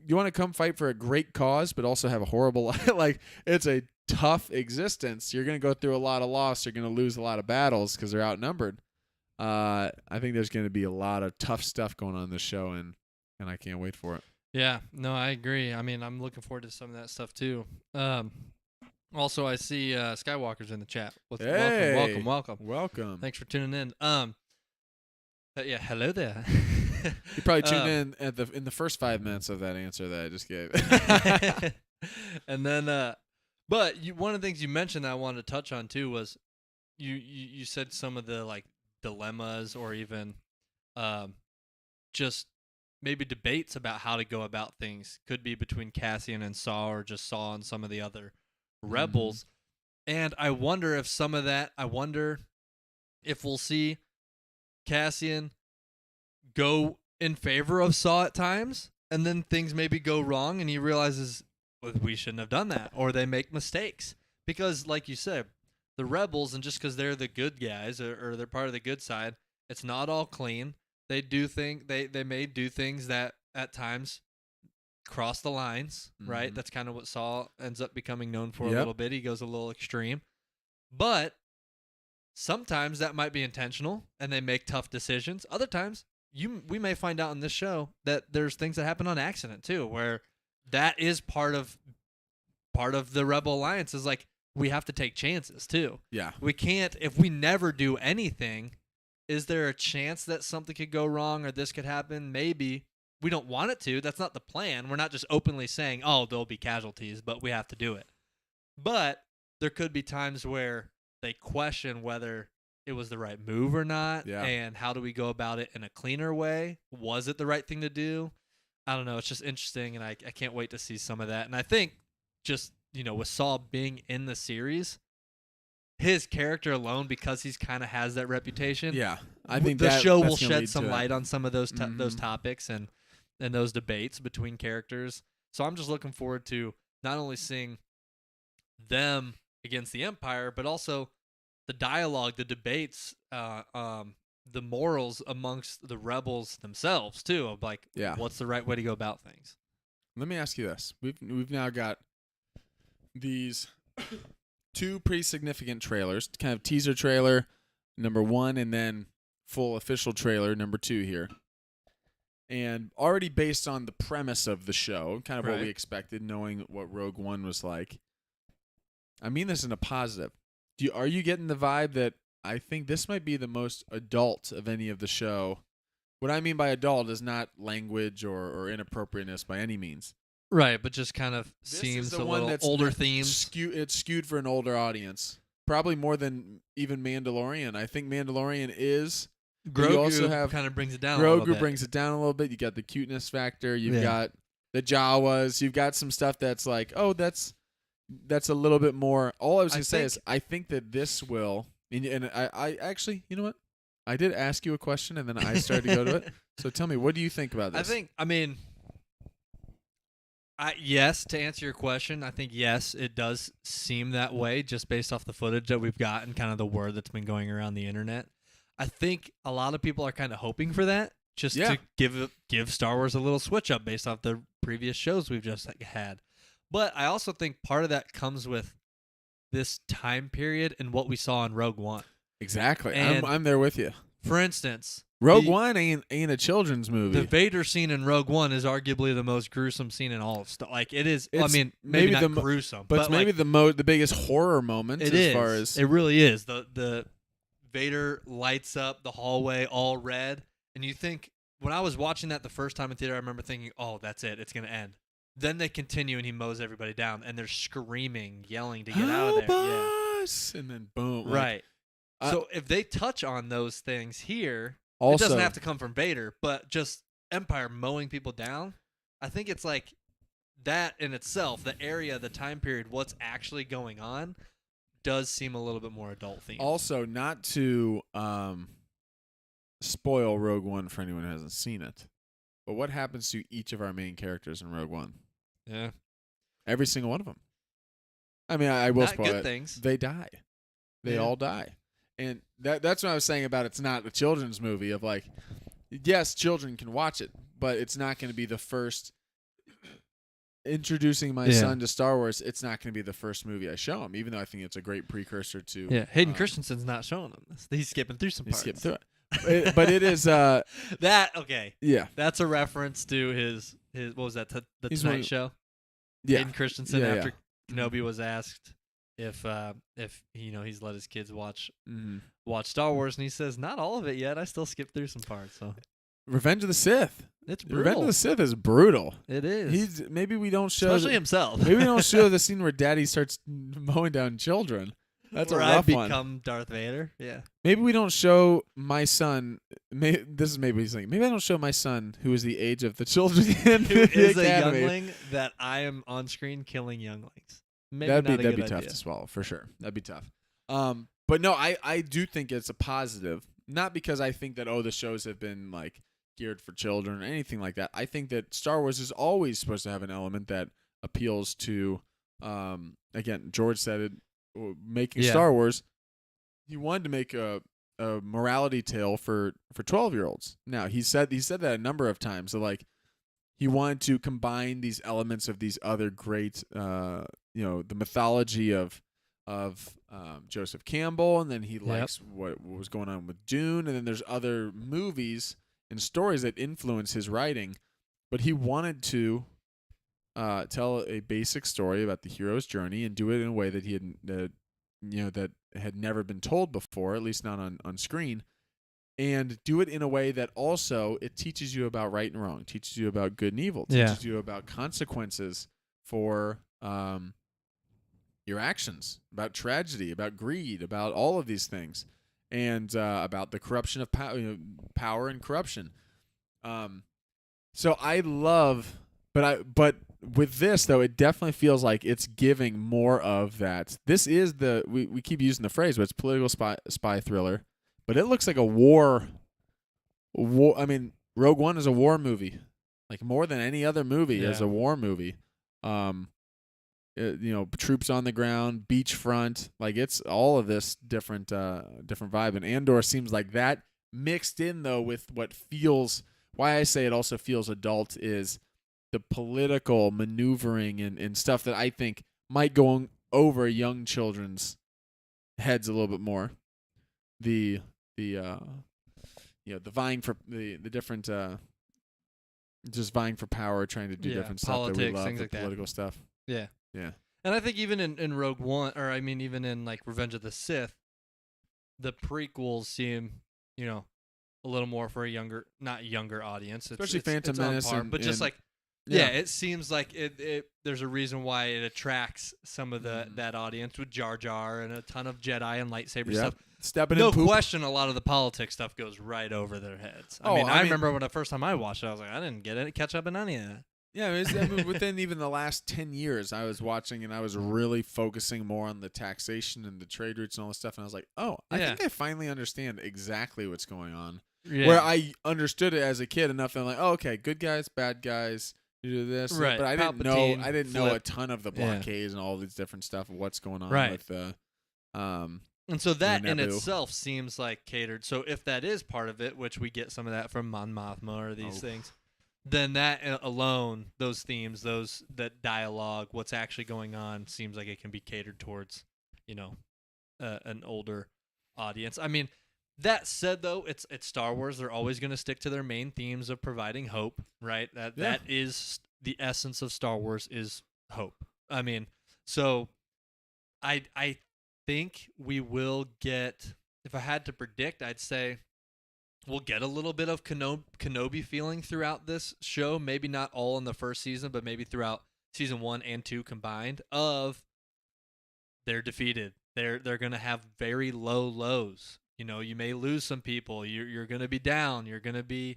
You want to come fight for a great cause, but also have a horrible life? Like, it's a tough existence. You're going to go through a lot of loss. You're going to lose a lot of battles because they're outnumbered. I think there's going to be a lot of tough stuff going on in this show, and I can't wait for it. Yeah, no, I agree. I mean, I'm looking forward to some of that stuff too. Also, I see Skywalker's in the chat. Hey. Welcome. Thanks for tuning in. Yeah, hello there. You probably tuned in in the first 5 minutes of that answer that I just gave. And then, but one of the things you mentioned that I wanted to touch on too was you said some of the like dilemmas or even just maybe debates about how to go about things could be between Cassian and Saw, or just Saw and some of the other rebels. And I wonder if some of that, if we'll see Cassian go in favor of Saw at times, and then things maybe go wrong, and he realizes, well, we shouldn't have done that, or they make mistakes. Because, like you said, the rebels, and just because they're the good guys or they're part of the good side, it's not all clean. They may do things that at times cross the lines, right? That's kind of what Saw ends up becoming known for a little bit. He goes a little extreme. But sometimes that might be intentional, and they make tough decisions. Other times, we may find out in this show that there's things that happen on accident too, where that is part of the Rebel Alliance. Is like, we have to take chances too. Yeah. We can't, if we never do anything, is there a chance that something could go wrong or this could happen? Maybe. We don't want it to. That's not the plan. We're not just openly saying, oh, there'll be casualties, but we have to do it. But there could be times where they question whether it was the right move or not, and how do we go about it in a cleaner way? Was it the right thing to do? I don't know. It's just interesting, and I can't wait to see some of that. And I think just, with Saul being in the series, his character alone, because he's kind of has that reputation. Yeah, I think the show will that's gonna shed lead some to light it. on some of those those topics and those debates between characters. So I'm just looking forward to not only seeing them against the Empire, but also the dialogue, the debates, the morals amongst the rebels themselves too. Of like, what's the right way to go about things? Let me ask you this: we've now got these two pretty significant trailers, kind of teaser trailer number 1, and then full official trailer number 2 here. And already based on the premise of the show, kind of what we expected, knowing what Rogue One was like. I mean this in a positive. Are you getting the vibe that I think this might be the most adult of any of the show? What I mean by adult is not language or inappropriateness by any means. Right, but just kind of This seems is the a one little that's older themes. It's skewed for an older audience. Probably more than even Mandalorian. I think Mandalorian is. Grogu you also have kind of brings it down a little bit. Grogu brings it down a little bit. You got the cuteness factor. You've got the Jawas. You've got some stuff that's like, oh, that's a little bit more. All I was going to say is I think that this will, and I actually, you know what? I did ask you a question, and then I started to go to it. So tell me, what do you think about this? Yes, to answer your question, I think yes, it does seem that way just based off the footage that we've got and kind of the word that's been going around the internet. I think a lot of people are kind of hoping for that, just to give Star Wars a little switch up based off the previous shows we've just had. But I also think part of that comes with this time period and what we saw in Rogue One. Exactly. And I'm there with you. For instance, Rogue One ain't a children's movie. The Vader scene in Rogue One is arguably the most gruesome scene in all of Star. Like it is. It's maybe not gruesome, but it's maybe the biggest horror moment. It really is. The Vader lights up the hallway all red, and you think when I was watching that the first time in theater, I remember thinking, "Oh, that's it. It's gonna end." Then they continue, and he mows everybody down, and they're screaming, yelling to get out of there. Us! And then boom. Right. So if they touch on those things here, also, it doesn't have to come from Vader, but just Empire mowing people down. I think it's like that in itself, the area, the time period, what's actually going on, does seem a little bit more adult themed. Also, not to spoil Rogue One for anyone who hasn't seen it, but what happens to each of our main characters in Rogue One? Yeah. Every single one of them. I mean, I will not spoil good it. Things. They die. They all die. And that's what I was saying about it's not a children's movie of like, yes, children can watch it, but it's not going to be the first. Introducing my son to Star Wars, it's not going to be the first movie I show him, even though I think it's a great precursor to. Yeah, Hayden Christensen's not showing him this. He's skipping through some parts. He skipped through it. But it is. That, okay. Yeah. That's a reference to his what was that, the Tonight Show? Yeah. Hayden Christensen, after Kenobi was asked if he's let his kids watch Star Wars, and he says, not all of it yet. I still skip through some parts. So Revenge of the Sith. It's brutal. Revenge of the Sith is brutal. It is. Maybe we don't show especially himself. Maybe we don't show the scene where Daddy starts mowing down children. That's where a rough I one. become Darth Vader. Yeah. Maybe we don't show my son. This is maybe he's thinking. Maybe I don't show my son who is the age of the children in who the is academy. a youngling that I am on screen killing younglings. Maybe that'd not be a good tough idea. to swallow for sure. That'd be tough. But no, I do think it's a positive. Not because I think that the shows have been like geared for children or anything like that. I think that Star Wars is always supposed to have an element that appeals to. Again, George said it. Making Star Wars, he wanted to make a morality tale for 12-year-olds. Now he said that a number of times. So like he wanted to combine these elements of these other great, the mythology of Joseph Campbell, and then he likes what was going on with Dune, and then there's other movies and stories that influence his writing, but he wanted to tell a basic story about the hero's journey and do it in a way that he had that had never been told before, at least not on screen, and do it in a way that also it teaches you about right and wrong, teaches you about good and evil, teaches you about consequences for your actions, about tragedy, about greed, about all of these things, and about the corruption of power and corruption. So I love, but with this though, it definitely feels like it's giving more of that. This is we keep using the phrase, but it's political spy thriller, but it looks like a war. I mean, Rogue One is a war movie, like more than any other movie is a war movie. Troops on the ground, beachfront, like it's all of this different vibe. And Andor seems like that mixed in though with what feels. Why I say it also feels adult is the political maneuvering and stuff that I think might go over young children's heads a little bit more. The vying for the different just vying for power, trying to do different politics, stuff that we love, things the like political that. stuff. Yeah. Yeah. And I think even in Rogue One, or I mean even in like Revenge of the Sith, the prequels seem, a little more for a not younger audience. Especially Phantom Menace, but just like, it seems like it. There's a reason why it attracts some of that audience with Jar Jar and a ton of Jedi and lightsaber stuff. Stepping no in poop. question, a lot of the politics stuff goes right over their heads. I remember when the first time I watched it, I was like, I didn't get it. Catch up in any of that. Yeah, within even the last 10 years, I was watching and I was really focusing more on the taxation and the trade routes and all this stuff. And I was like, I think I finally understand exactly what's going on. Yeah. Where I understood it as a kid enough, and I'm like, okay, good guys, bad guys, you do this, right? But I didn't know a ton of the blockades and all these different stuff of what's going on with and so that in itself seems like catered. So if that is part of it, which we get some of that from Mon Mothma or these things, then that alone, those themes, that dialogue, what's actually going on, seems like it can be catered towards, an older audience. I mean, that said, though, it's Star Wars. They're always going to stick to their main themes of providing hope, right? That is the essence of Star Wars is hope. I mean, so I think we will get, if I had to predict, I'd say we'll get a little bit of Kenobi feeling throughout this show. Maybe not all in the first season, but maybe throughout season 1 and 2 combined. Of they're defeated. They're going to have very low lows. You may lose some people. You're going to be down. You're going to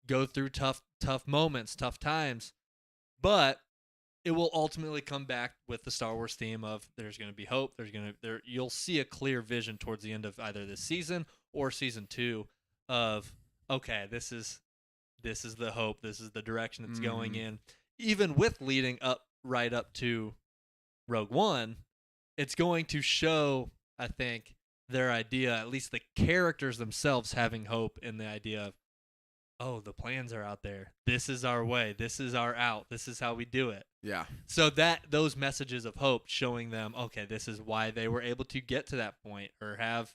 go through tough moments, tough times. But it will ultimately come back with the Star Wars theme of there's going to be hope. You'll see a clear vision towards the end of either this season or season 2 of, okay, this is the hope. This is the direction it's going in. Even with leading right up to Rogue One, it's going to show, I think, their idea, at least the characters themselves having hope in the idea of, the plans are out there. This is our way. This is our out. This is how we do it. Yeah. So those messages of hope showing them, okay, this is why they were able to get to that point or have,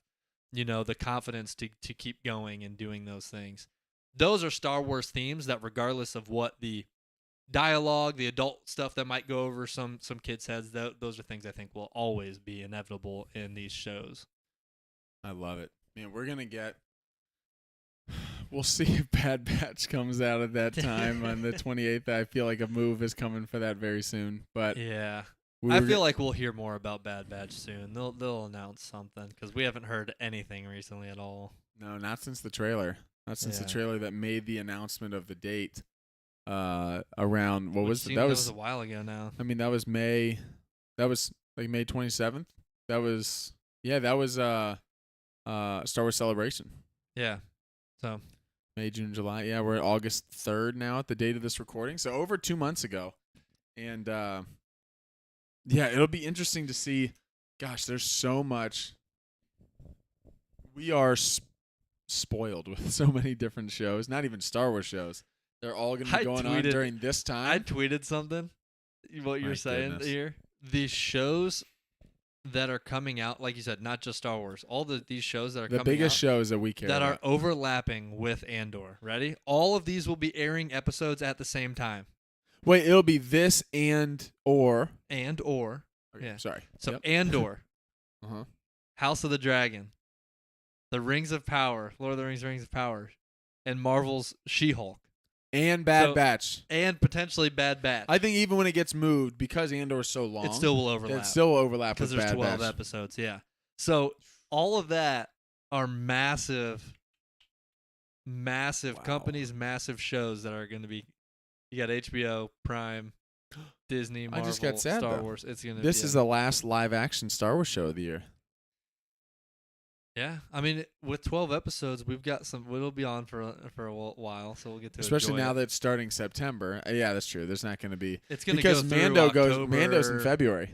the confidence to keep going and doing those things. Those are Star Wars themes that regardless of what the dialogue, the adult stuff that might go over some kids' heads, those are things I think will always be inevitable in these shows. I love it. Man, we're going to get... We'll see if Bad Batch comes out at that time on the 28th. I feel like a move is coming for that very soon. But yeah. I feel like we'll hear more about Bad Batch soon. They'll announce something because we haven't heard anything recently at all. No, not since the trailer. Not since the trailer that made the announcement of the date around what was that was a while ago now. I mean, that was May. That was like May 27th. That was Star Wars Celebration. Yeah. So May, June, July. Yeah, we're at August 3rd now at the date of this recording. So over 2 months ago. And, yeah, it'll be interesting to see. Gosh, there's so much. We are spoiled with so many different shows. Not even Star Wars shows. They're all going to be going on during this time. I tweeted something. What you're saying here. The shows that are coming out, like you said, not just Star Wars. All these shows that are coming out. The biggest shows that we care that about. are overlapping with Andor. Ready? All of these will be airing episodes at the same time. Wait, it'll be this or. Okay, yeah. Sorry. So Andor. Uh-huh. House of the Dragon. The Rings of Power. Lord of the Rings, Rings of Power. And Marvel's She-Hulk. And Bad Batch. And potentially Bad Batch. I think even when it gets moved, because Andor is so long, it still will overlap. It still will overlap because with there's Bad 12 Batch. episodes, yeah. So all of that are massive companies, massive shows that are going to be. You got HBO, Prime, Disney, Marvel, I just got sad, Star though. Wars. It's gonna. This is the last live-action Star Wars show of the year. Yeah, I mean, with 12 episodes, we've got some. It'll be on for a while, so we'll get to. Especially enjoy now it. that it's starting September. Yeah, that's true. There's not going to be. It's going to because go through Mando October. Mando's in February.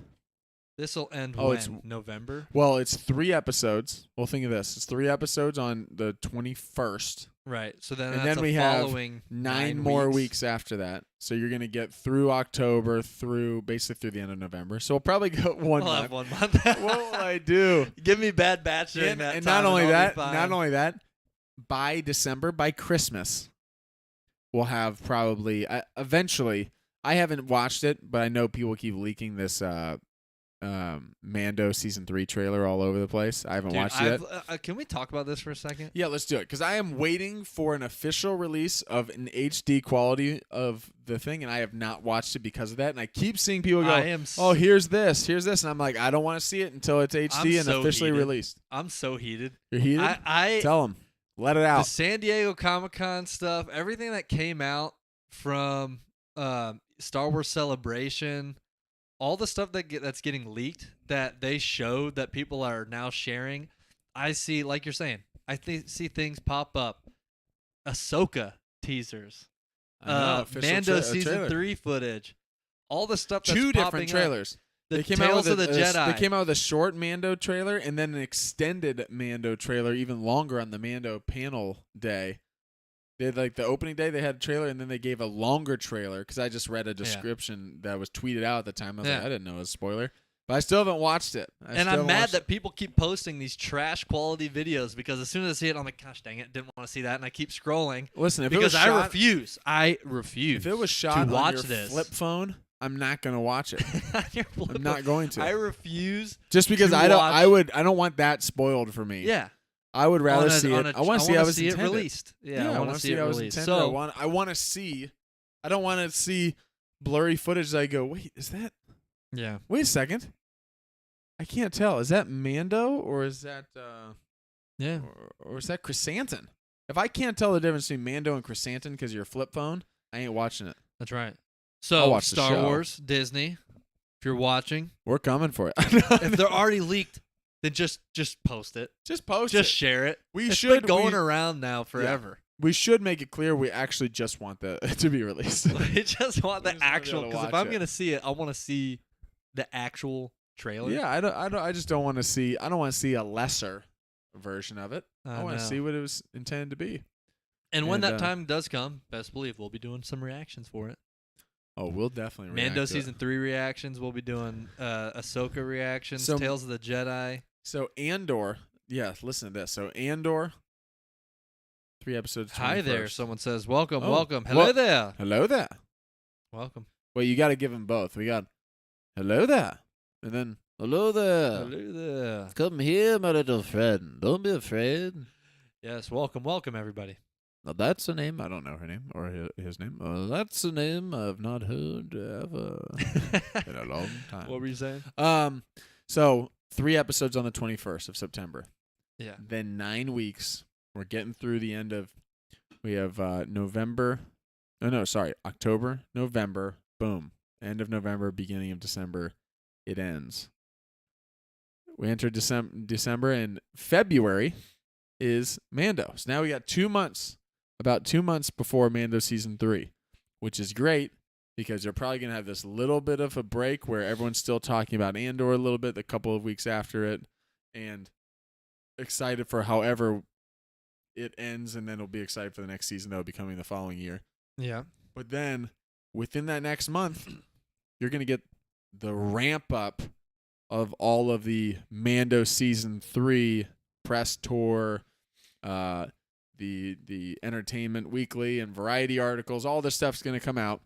This will end it's November. Well, it's 3 episodes. Well, think of this: it's 3 episodes on the 21st. Right. So then, And that's then we a have following 9 more weeks after that. So you're going to get through October, basically through the end of November. So we'll probably go one We'll month. have 1 month. What will I do? Give me Bad Batch during that And time, not only I'll be fine. not only that, by December, by Christmas, we'll have probably eventually. I haven't watched it, but I know people keep leaking this Mando season 3 trailer all over the place. I haven't watched it yet. Can we talk about this for a second? Yeah, let's do it, because I am waiting for an official release of an HD quality of the thing, and I have not watched it because of that. And I keep seeing people go, "Oh, here's this," and I'm like, I don't want to see it until it's HD and officially released. I'm so heated. You're heated? Tell them. Let it out. The San Diego Comic-Con stuff, everything that came out from Star Wars Celebration, all the stuff that's getting leaked that they showed that people are now sharing, I see, like you're saying, see things pop up. Ahsoka teasers, Mando season 3 footage, all the stuff that's 2 different popping trailers. The Tales of the Jedi. They came out with a short Mando trailer and then an extended Mando trailer, even longer on the Mando panel day. They had, like, the opening day, they had a trailer, and then they gave a longer trailer, because I just read a description that was tweeted out at the time. I was like, I didn't know it was a spoiler. But I still haven't watched it. I'm mad that people keep posting these trash quality videos, because as soon as I see it, I'm like, gosh dang it, didn't want to see that, and I keep scrolling. Listen, I refuse. If it was shot to on watch your this. flip phone, I'm not going to watch it. I'm not going to. I refuse. Just because I don't want that spoiled for me. Yeah. I would rather see it. I want to see how it's intended. Released. Yeah, I want to see it released. So I want to see. I don't want to see blurry footage that I go, wait, is that? Yeah. Wait a second. I can't tell. Is that Mando or is that? Yeah. Or is that Chrysanthemum? If I can't tell the difference between Mando and Chrysanthemum because you're a flip phone, I ain't watching it. That's right. I'll So watch the Star show. Wars, Disney, if you're watching, we're coming for it. if they're already leaked, then just post it. Just post Just it. share it. We It's should been going around now forever. We should make it clear we actually just want that to be released. We just want the We just wanna be actual. able to Because if watch I'm it. gonna see it, I want to see the actual trailer. Yeah, I just don't want to see. I don't want to see a lesser version of it. I want to see what it was intended to be. And when that time does come, best believe we'll be doing some reactions for it. Oh, we'll definitely react Mando to season 3 reactions. We'll be doing Ahsoka reactions. So- Tales of the Jedi. So Andor, yeah, listen to this. So Andor, 3 episodes. Hi there. 21st. Someone says, welcome, Oh, welcome. Hello what? there. Hello there. Welcome. Well, you got to give them both. We got hello there, and then hello there. Hello there. Come here, my little friend. Don't be afraid. Yes, welcome, welcome, everybody. Now that's a name. I don't know her name or his name. That's a name I've not heard ever in a long time. What were you saying? So 3 episodes on the 21st of September. Yeah. Then 9 weeks. We're getting through the end of. We have November. October, November. Boom. End of November, beginning of December. It ends. we entered December, and February is Mando. So now we got 2 months, about 2 months before Mando season 3, which is great because you're probably going to have this little bit of a break where everyone's still talking about Andor a little bit, a couple of weeks after it, and excited for however it ends, and then we'll be excited for the next season that'll be coming the following year. Yeah. But then within that next month, you're going to get the ramp up of all of the Mando season 3 press tour, the Entertainment Weekly and Variety articles. All this stuff's going to come out,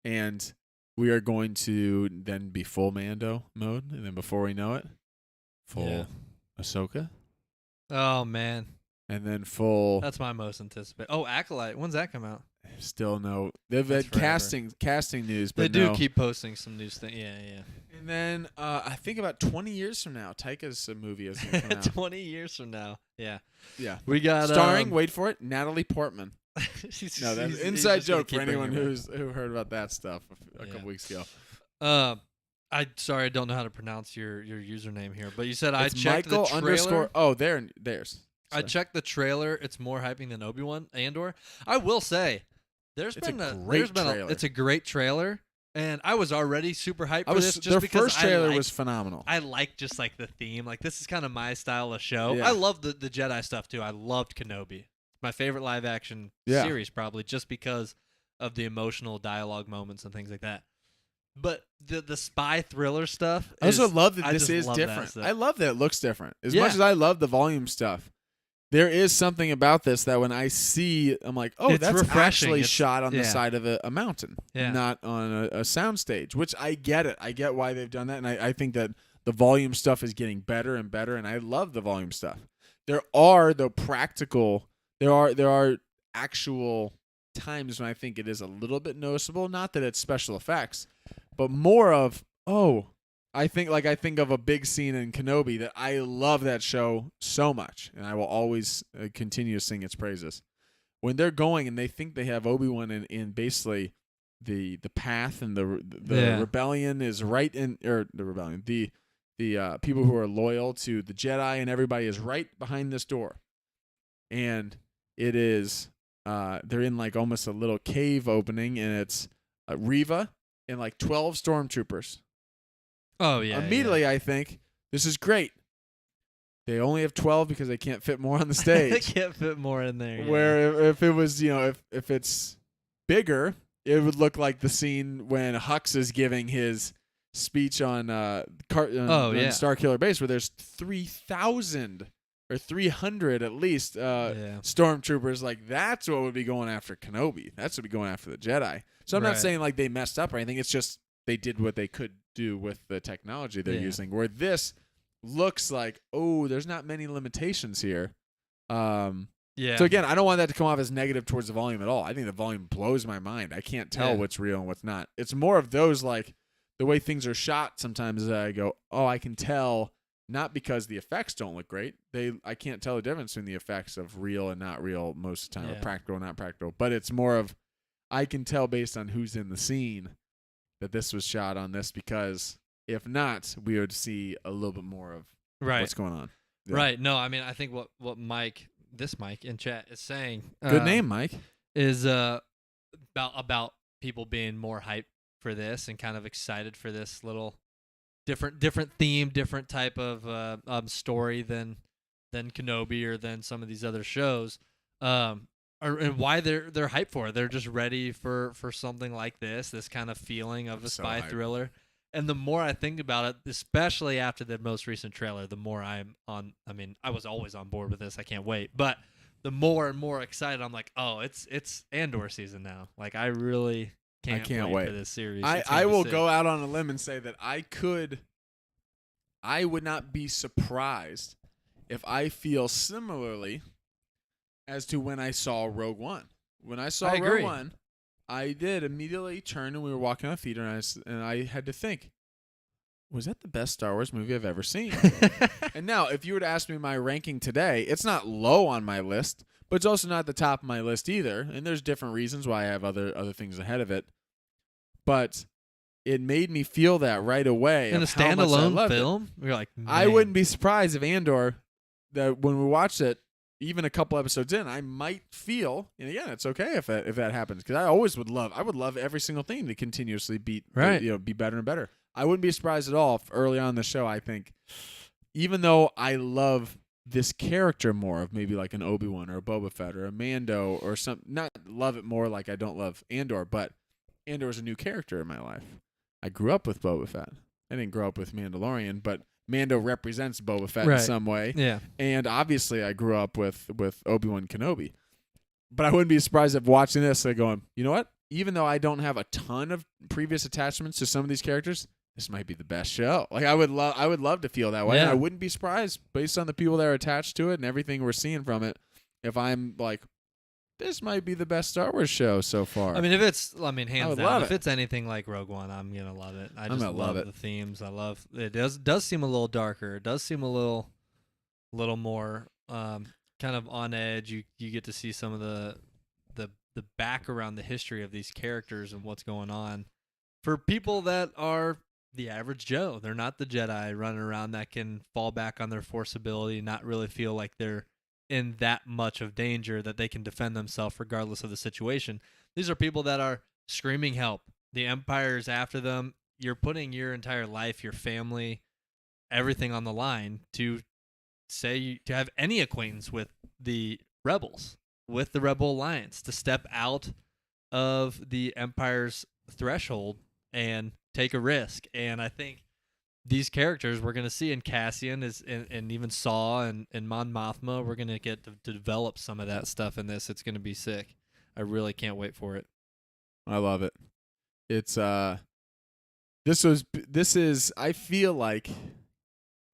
and we are going to then be full Mando mode, and then before we know it, full Ahsoka, Oh man, and then full. that's my most anticipated. Oh, Acolyte. When's that come out? Still no. They've That's had forever. casting news, but They do no. keep posting some news thing. Yeah, And then I think about 20 years from now, Taika's movie is going to come yeah. out. 20 years from now. Yeah. Yeah. We got Starring, wait for it, Natalie Portman. she's, No, that's he's an inside just gonna joke for keep bringing anyone her who heard about that stuff a Yeah. couple weeks ago. back. I don't know how to pronounce your username here, but you said I It's checked Michael the trailer. _ Oh, there's. I Sorry. checked the trailer. It's more hyping than Obi-Wan Andor. I will say, It's a great trailer. it's a great trailer, and I was already super hyped for this just their because first trailer I like, was phenomenal. I like just like the theme. Like this is kind of my style of show. Yeah. I love the Jedi stuff too. I loved Kenobi. My favorite live action Yeah. series probably just because of the emotional dialogue moments and things like that. But the spy thriller stuff. I also is- love that I this just is love that different. stuff. I love that it looks different. As Yeah. much as I love the volume stuff, there is something about this that when I see, I'm like, oh, It's that's refreshing. actually It's- shot on the yeah. side of a mountain, Yeah. not on a sound stage, which I get it. I get why they've done that, and I think that the volume stuff is getting better and better, and I love the volume stuff. There are, though, there are actual times when I think it is a little bit noticeable, not that it's special effects, but more of, I think of a big scene in Kenobi that I love that show so much, and I will always continue to sing its praises. When they're going and they think they have Obi-Wan in basically the path, and the Yeah. rebellion is right in, or the rebellion, the people who are loyal to the Jedi and everybody is right behind this door, and it is they're in like almost a little cave opening, and it's Reva and like 12 stormtroopers. Oh yeah. Immediately, I think this is great. They only have 12 because they can't fit more on the They stage. can't fit more in there. yeah. Where if it was, if it's bigger, it would look like the scene when Hux is giving his speech on Starkiller Base, where there's 3,000 or 300 at least stormtroopers. Like that's what would be going after Kenobi. That's what would be going after the Jedi. So I'm not Right. saying like they messed up or anything. It's just they did what they could do with the technology they're Yeah. using. Where this looks like, there's not many limitations here. Yeah. So again, I don't want that to come off as negative towards the volume at all. I think the volume blows my mind. I can't tell Yeah. what's real and what's not. It's more of those, like the way things are shot sometimes, that I go, I can tell, not because the effects don't look great. I can't tell the difference between the effects of real and not real most of the time, or Yeah. practical and not practical. But it's more of, I can tell based on who's in the scene that this was shot on this, because if not, we would see a little bit more of right. what's going on. Yeah. Right. No, I mean, I think what this Mike in chat is saying. Good name, Mike. Is about people being more hyped for this and kind of excited for this little different theme, different type of story than Kenobi or than some of these other shows. And why they're hyped for it. They're just ready for something like this kind of feeling of a So spy hyped. thriller. And the more I think about it, especially after the most recent trailer, the more I'm on. I mean, I was always on board with this. I can't wait. But the more and more excited I'm like, it's Andor season now. Like I really can't wait for this series. It's gonna I be will sick. go out on a limb and say that I would not be surprised if I feel similarly as to when I saw Rogue One. When I saw I agree. Rogue One, I did immediately turn, and we were walking out of the theater, and I had to think, was that the best Star Wars movie I've ever seen? And now, if you were to ask me my ranking today, it's not low on my list, but it's also not at the top of my list either. And there's different reasons why I have other things ahead of it. But it made me feel that right away. In a of how much I standalone loved it. film, you're like, I man. wouldn't be surprised if Andor, that when we watched it, even a couple episodes in, I might feel, and again, it's okay if that happens, because I would love every single thing to continuously be better and better. I wouldn't be surprised at all if early on in the show, I think, even though I love this character more of maybe like an Obi-Wan or a Boba Fett or a Mando or not love it more like I don't love Andor, but Andor is a new character in my life. I grew up with Boba Fett. I didn't grow up with Mandalorian, but Mando represents Boba Fett in some way. Yeah. And obviously I grew up with Obi-Wan Kenobi. But I wouldn't be surprised if watching this, they're going, you know what? Even though I don't have a ton of previous attachments to some of these characters, this might be the best show. Like I would love to feel that way. Yeah. And I wouldn't be surprised based on the people that are attached to it and everything we're seeing from it if I'm like, this might be the best Star Wars show so far. I mean, hands would down, love if it. it's anything like Rogue One, I'm gonna love it. I just gonna love it. the themes. I love it. Does seem a little darker. It does seem a little more kind of on edge. You get to see some of the back around the history of these characters and what's going on for people that are the average Joe. They're not the Jedi running around that can fall back on their Force ability, not really feel like they're in that much of danger that they can defend themselves regardless of the situation. These are people that are screaming help. The Empire is after them. You're putting your entire life, your family, everything on the line to have any acquaintance with the rebels, with the Rebel Alliance, to step out of the Empire's threshold and take a risk. And I think these characters we're going to see in Cassian and even Saw and Mon Mothma, we're going to get to develop some of that stuff in this. It's going to be sick. I really can't wait for it. I love it. It's I feel like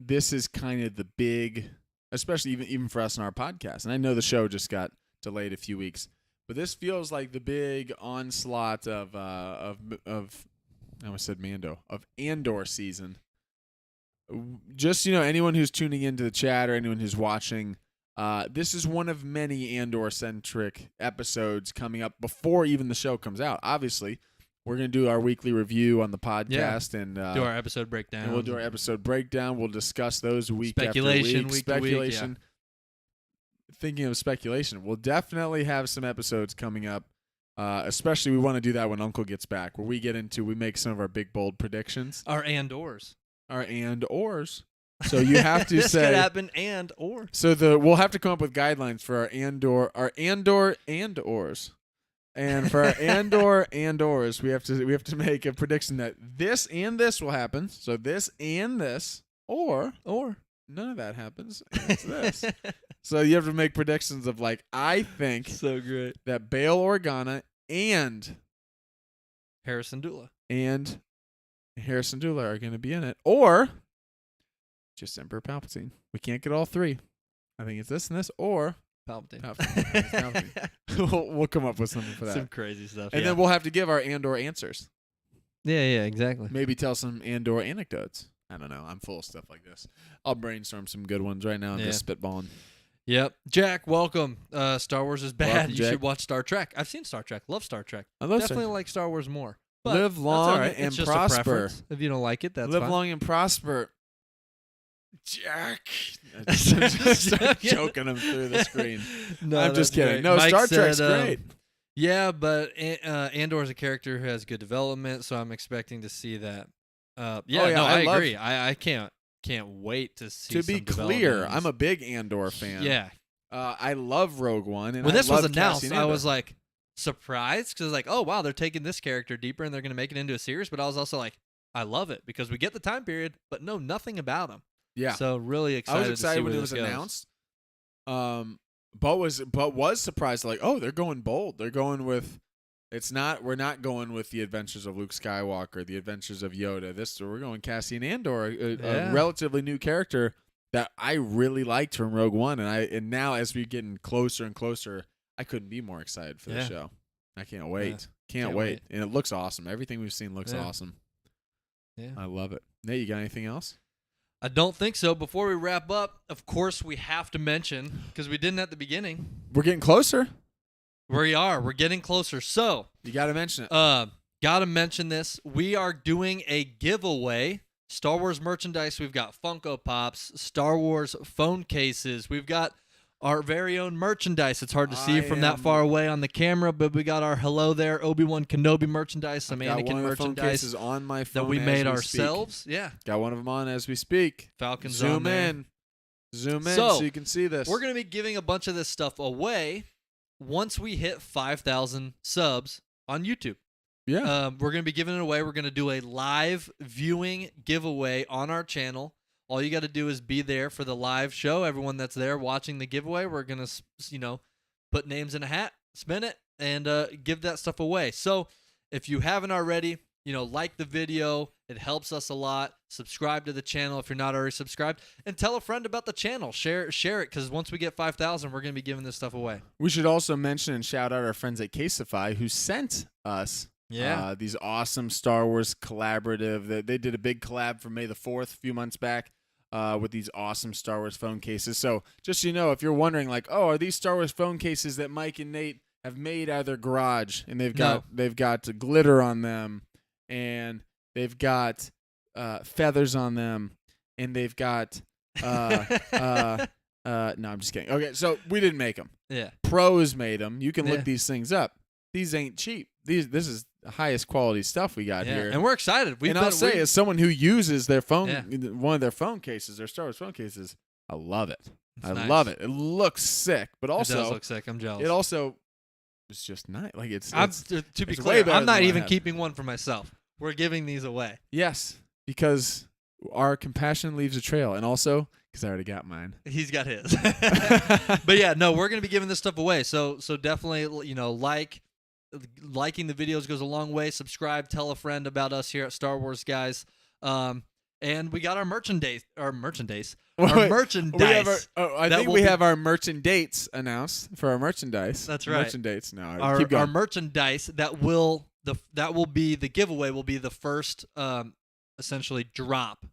this is kind of the big, especially even for us in our podcast. And I know the show just got delayed a few weeks, but this feels like the big onslaught of I almost said Mando, of Andor season. Just, anyone who's tuning into the chat or anyone who's watching, this is one of many Andor-centric episodes coming up before even the show comes out. Obviously, we're going to do our weekly review on the podcast and do our episode breakdown. And we'll do our episode breakdown. We'll discuss those week after Speculation, week. week to week, yeah. Thinking of speculation, we'll definitely have some episodes coming up. Especially we want to do that when Uncle gets back, where we make some of our big, bold predictions. Our and/ors. Our and/ors. So you have to this say. This could happen and/or. So we'll have to come up with guidelines for our Andor and/ors. And for our Andor and/ors, we have to make a prediction that this and this will happen. So this and this, or none of that happens. And it's this. So you have to make predictions of I think so great that Bail Organa and Harrison Dula are going to be in it, or just Emperor Palpatine. We can't get all three. I think it's this and this, or Palpatine. We'll come up with something for that. Some crazy stuff. And then we'll have to give our Andor answers. Yeah, exactly. Maybe tell some Andor anecdotes. I don't know. I'm full of stuff like this. I'll brainstorm some good ones right now and just spitballing. Yep. Jack, welcome. Star Wars is bad. Welcome, you Jack. should watch Star Trek. I've seen Star Trek. Love Star Trek. I love Definitely Star Trek. like Star Wars more. But live long that's all right. and it's just prosper. A preference. If you don't like it, that's live fine. long and prosper. Jack. Start choking him through the screen. No, I'm just kidding. Great. No, Mike Star said, Trek's great. Yeah, but Andor is a character who has good development, so I'm expecting to see that. I agree. I can't wait to see. To some be clear, developments. I'm a big Andor fan. Yeah. I love Rogue One. And when this was announced, Cassian I Andor. was like surprised because oh wow, they're taking this character deeper and they're going to make it into a series. But I was also like, I love it because we get the time period, but know nothing about him. Yeah. So really excited. I was excited to see when where it was this goes. announced. But was surprised they're going bold. They're going with we're not going with the adventures of Luke Skywalker, the adventures of Yoda. We're going Cassian Andor, a relatively new character that I really liked from Rogue One, and now as we're getting closer and closer, I couldn't be more excited for the show. I can't wait. Can't wait. And it looks awesome. Everything we've seen looks awesome. Yeah. I love it. Nate, you got anything else? I don't think so. Before we wrap up, of course, we have to mention, because we didn't at the beginning. We're getting closer. We are. We're getting closer. So you got to mention it. Gotta mention this. We are doing a giveaway. Star Wars merchandise. We've got Funko Pops, Star Wars phone cases. We've got our very own merchandise. It's hard to see from that far away on the camera, but we got our Hello There Obi-Wan Kenobi merchandise, some Anakin merchandise cases on my phone that we made ourselves. Speak. Yeah. Got one of them on as we speak. Falcons Zoom on there. in. Zoom in so you can see this. We're going to be giving a bunch of this stuff away once we hit 5,000 subs on YouTube. Yeah. We're going to be giving it away. We're going to do a live viewing giveaway on our channel. All you got to do is be there for the live show. Everyone that's there watching the giveaway, we're going to, put names in a hat, spin it, and give that stuff away. So if you haven't already, like the video. It helps us a lot. Subscribe to the channel if you're not already subscribed. And tell a friend about the channel. Share it, because once we get 5,000, we're going to be giving this stuff away. We should also mention and shout out our friends at Caseify who sent us these awesome Star Wars collaborative. They did a big collab for May the 4th a few months back with these awesome Star Wars phone cases. So just so you know, if you're wondering, are these Star Wars phone cases that Mike and Nate have made out of their garage, and they've got glitter on them, and they've got feathers on them, and they've got no, I'm just kidding. Okay, so we didn't make them. Yeah, pros made them. You can look these things up. These ain't cheap. This is the highest quality stuff we got here, and we're excited. I'll say, as someone who uses their phone, one of their phone cases, their Star Wars phone cases, I love it. I love it. It looks sick, but also it does look sick. I'm jealous. It also it's just nice. To be clear, I'm not even keeping one for myself. We're giving these away. Yes, because our compassion leaves a trail, and also because I already got mine. He's got his. But yeah, no, we're gonna be giving this stuff away. So definitely, liking the videos goes a long way. Subscribe, tell a friend about us here at Star Wars Guys. And we got our merchandise. I think we have our merchandise announced for our merchandise. That's right. Merchandise. No, keep going. Our merchandise that will be the giveaway will be the first essentially drop.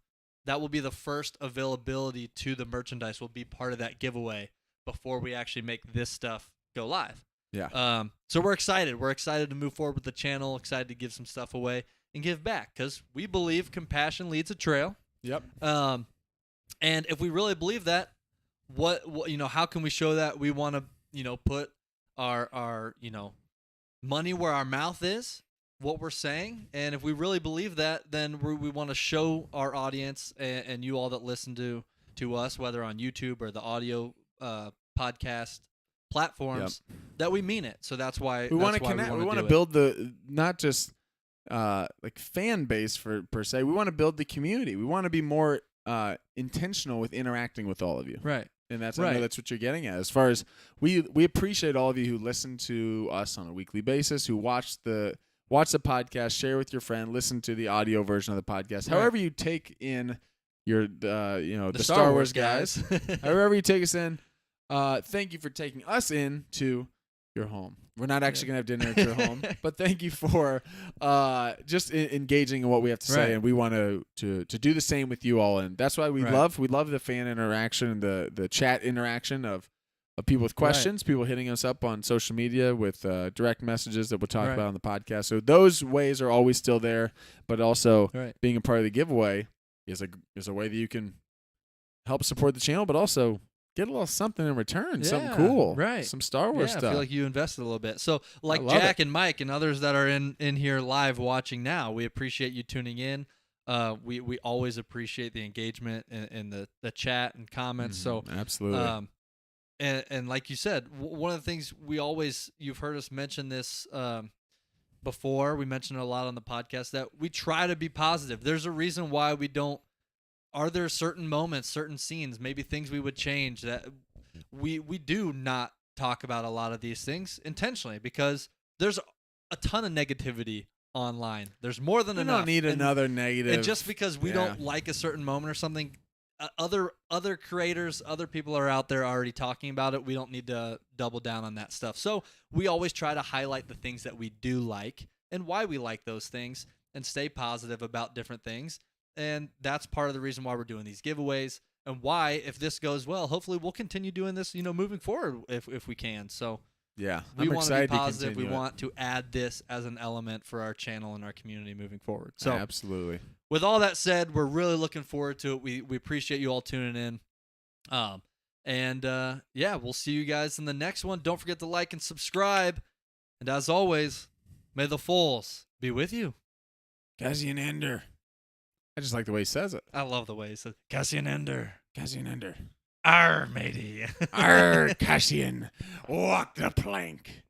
That will be the first availability to the merchandise. Will be part of that giveaway before we actually make this stuff go live. Yeah. So we're excited. We're excited to move forward with the channel. Excited to give some stuff away and give back because we believe compassion leads a trail. Yep. And if we really believe that, what how can we show that? We want to put our money where our mouth is, what we're saying, and if we really believe that, then we want to show our audience and you all that listen to us, whether on YouTube or the audio podcast platforms, that we mean it. So that's why we want to connect. We want to build the not just fan base per se. We want to build the community. We want to be more intentional with interacting with all of you. Right. And I know that's what you're getting at. As far as we appreciate all of you who listen to us on a weekly basis, who watch the podcast, share with your friend, listen to the audio version of the podcast. Right. However you take in your the Star Wars guys. However you take us in. Thank you for taking us into your home. We're not actually going to have dinner at your home, but thank you for just engaging in what we have to say, and we want to do the same with you all. And that's why we love the fan interaction, the chat interaction of people with questions, people hitting us up on social media with direct messages that we'll talk about on the podcast. So those ways are always still there, but also being a part of the giveaway is a way that you can help support the channel, but also get a little something in return, something cool, some Star Wars stuff. I feel like you invested a little bit. So like Jack and Mike and others that are in here live watching now, we appreciate you tuning in. We always appreciate the engagement in the chat and comments. So absolutely. And like you said, one of the things you've heard us mention this before. We mentioned it a lot on the podcast that we try to be positive. There's a reason why we don't. Are there certain moments, certain scenes, maybe things we would change that we do not talk about a lot of these things intentionally because there's a ton of negativity online. There's more than enough. We don't need another negative. And just because we don't like a certain moment or something, other creators, other people are out there already talking about it. We don't need to double down on that stuff. So we always try to highlight the things that we do like and why we like those things and stay positive about different things. And that's part of the reason why we're doing these giveaways and why, if this goes well, hopefully we'll continue doing this, moving forward if we can. So Yeah, We I'm want to be excited positive. to We continue it. want to add this as an element for our channel and our community moving forward. So, Absolutely. with all that said, we're really looking forward to it. We appreciate you all tuning in. Yeah, we'll see you guys in the next one. Don't forget to like and subscribe. And as always, may the Force be with you. Cassian Andor. I just like the way he says it. I love the way he says Cassian Andor. Cassian Andor. Arr, matey. Arr, Cassian, walk the plank.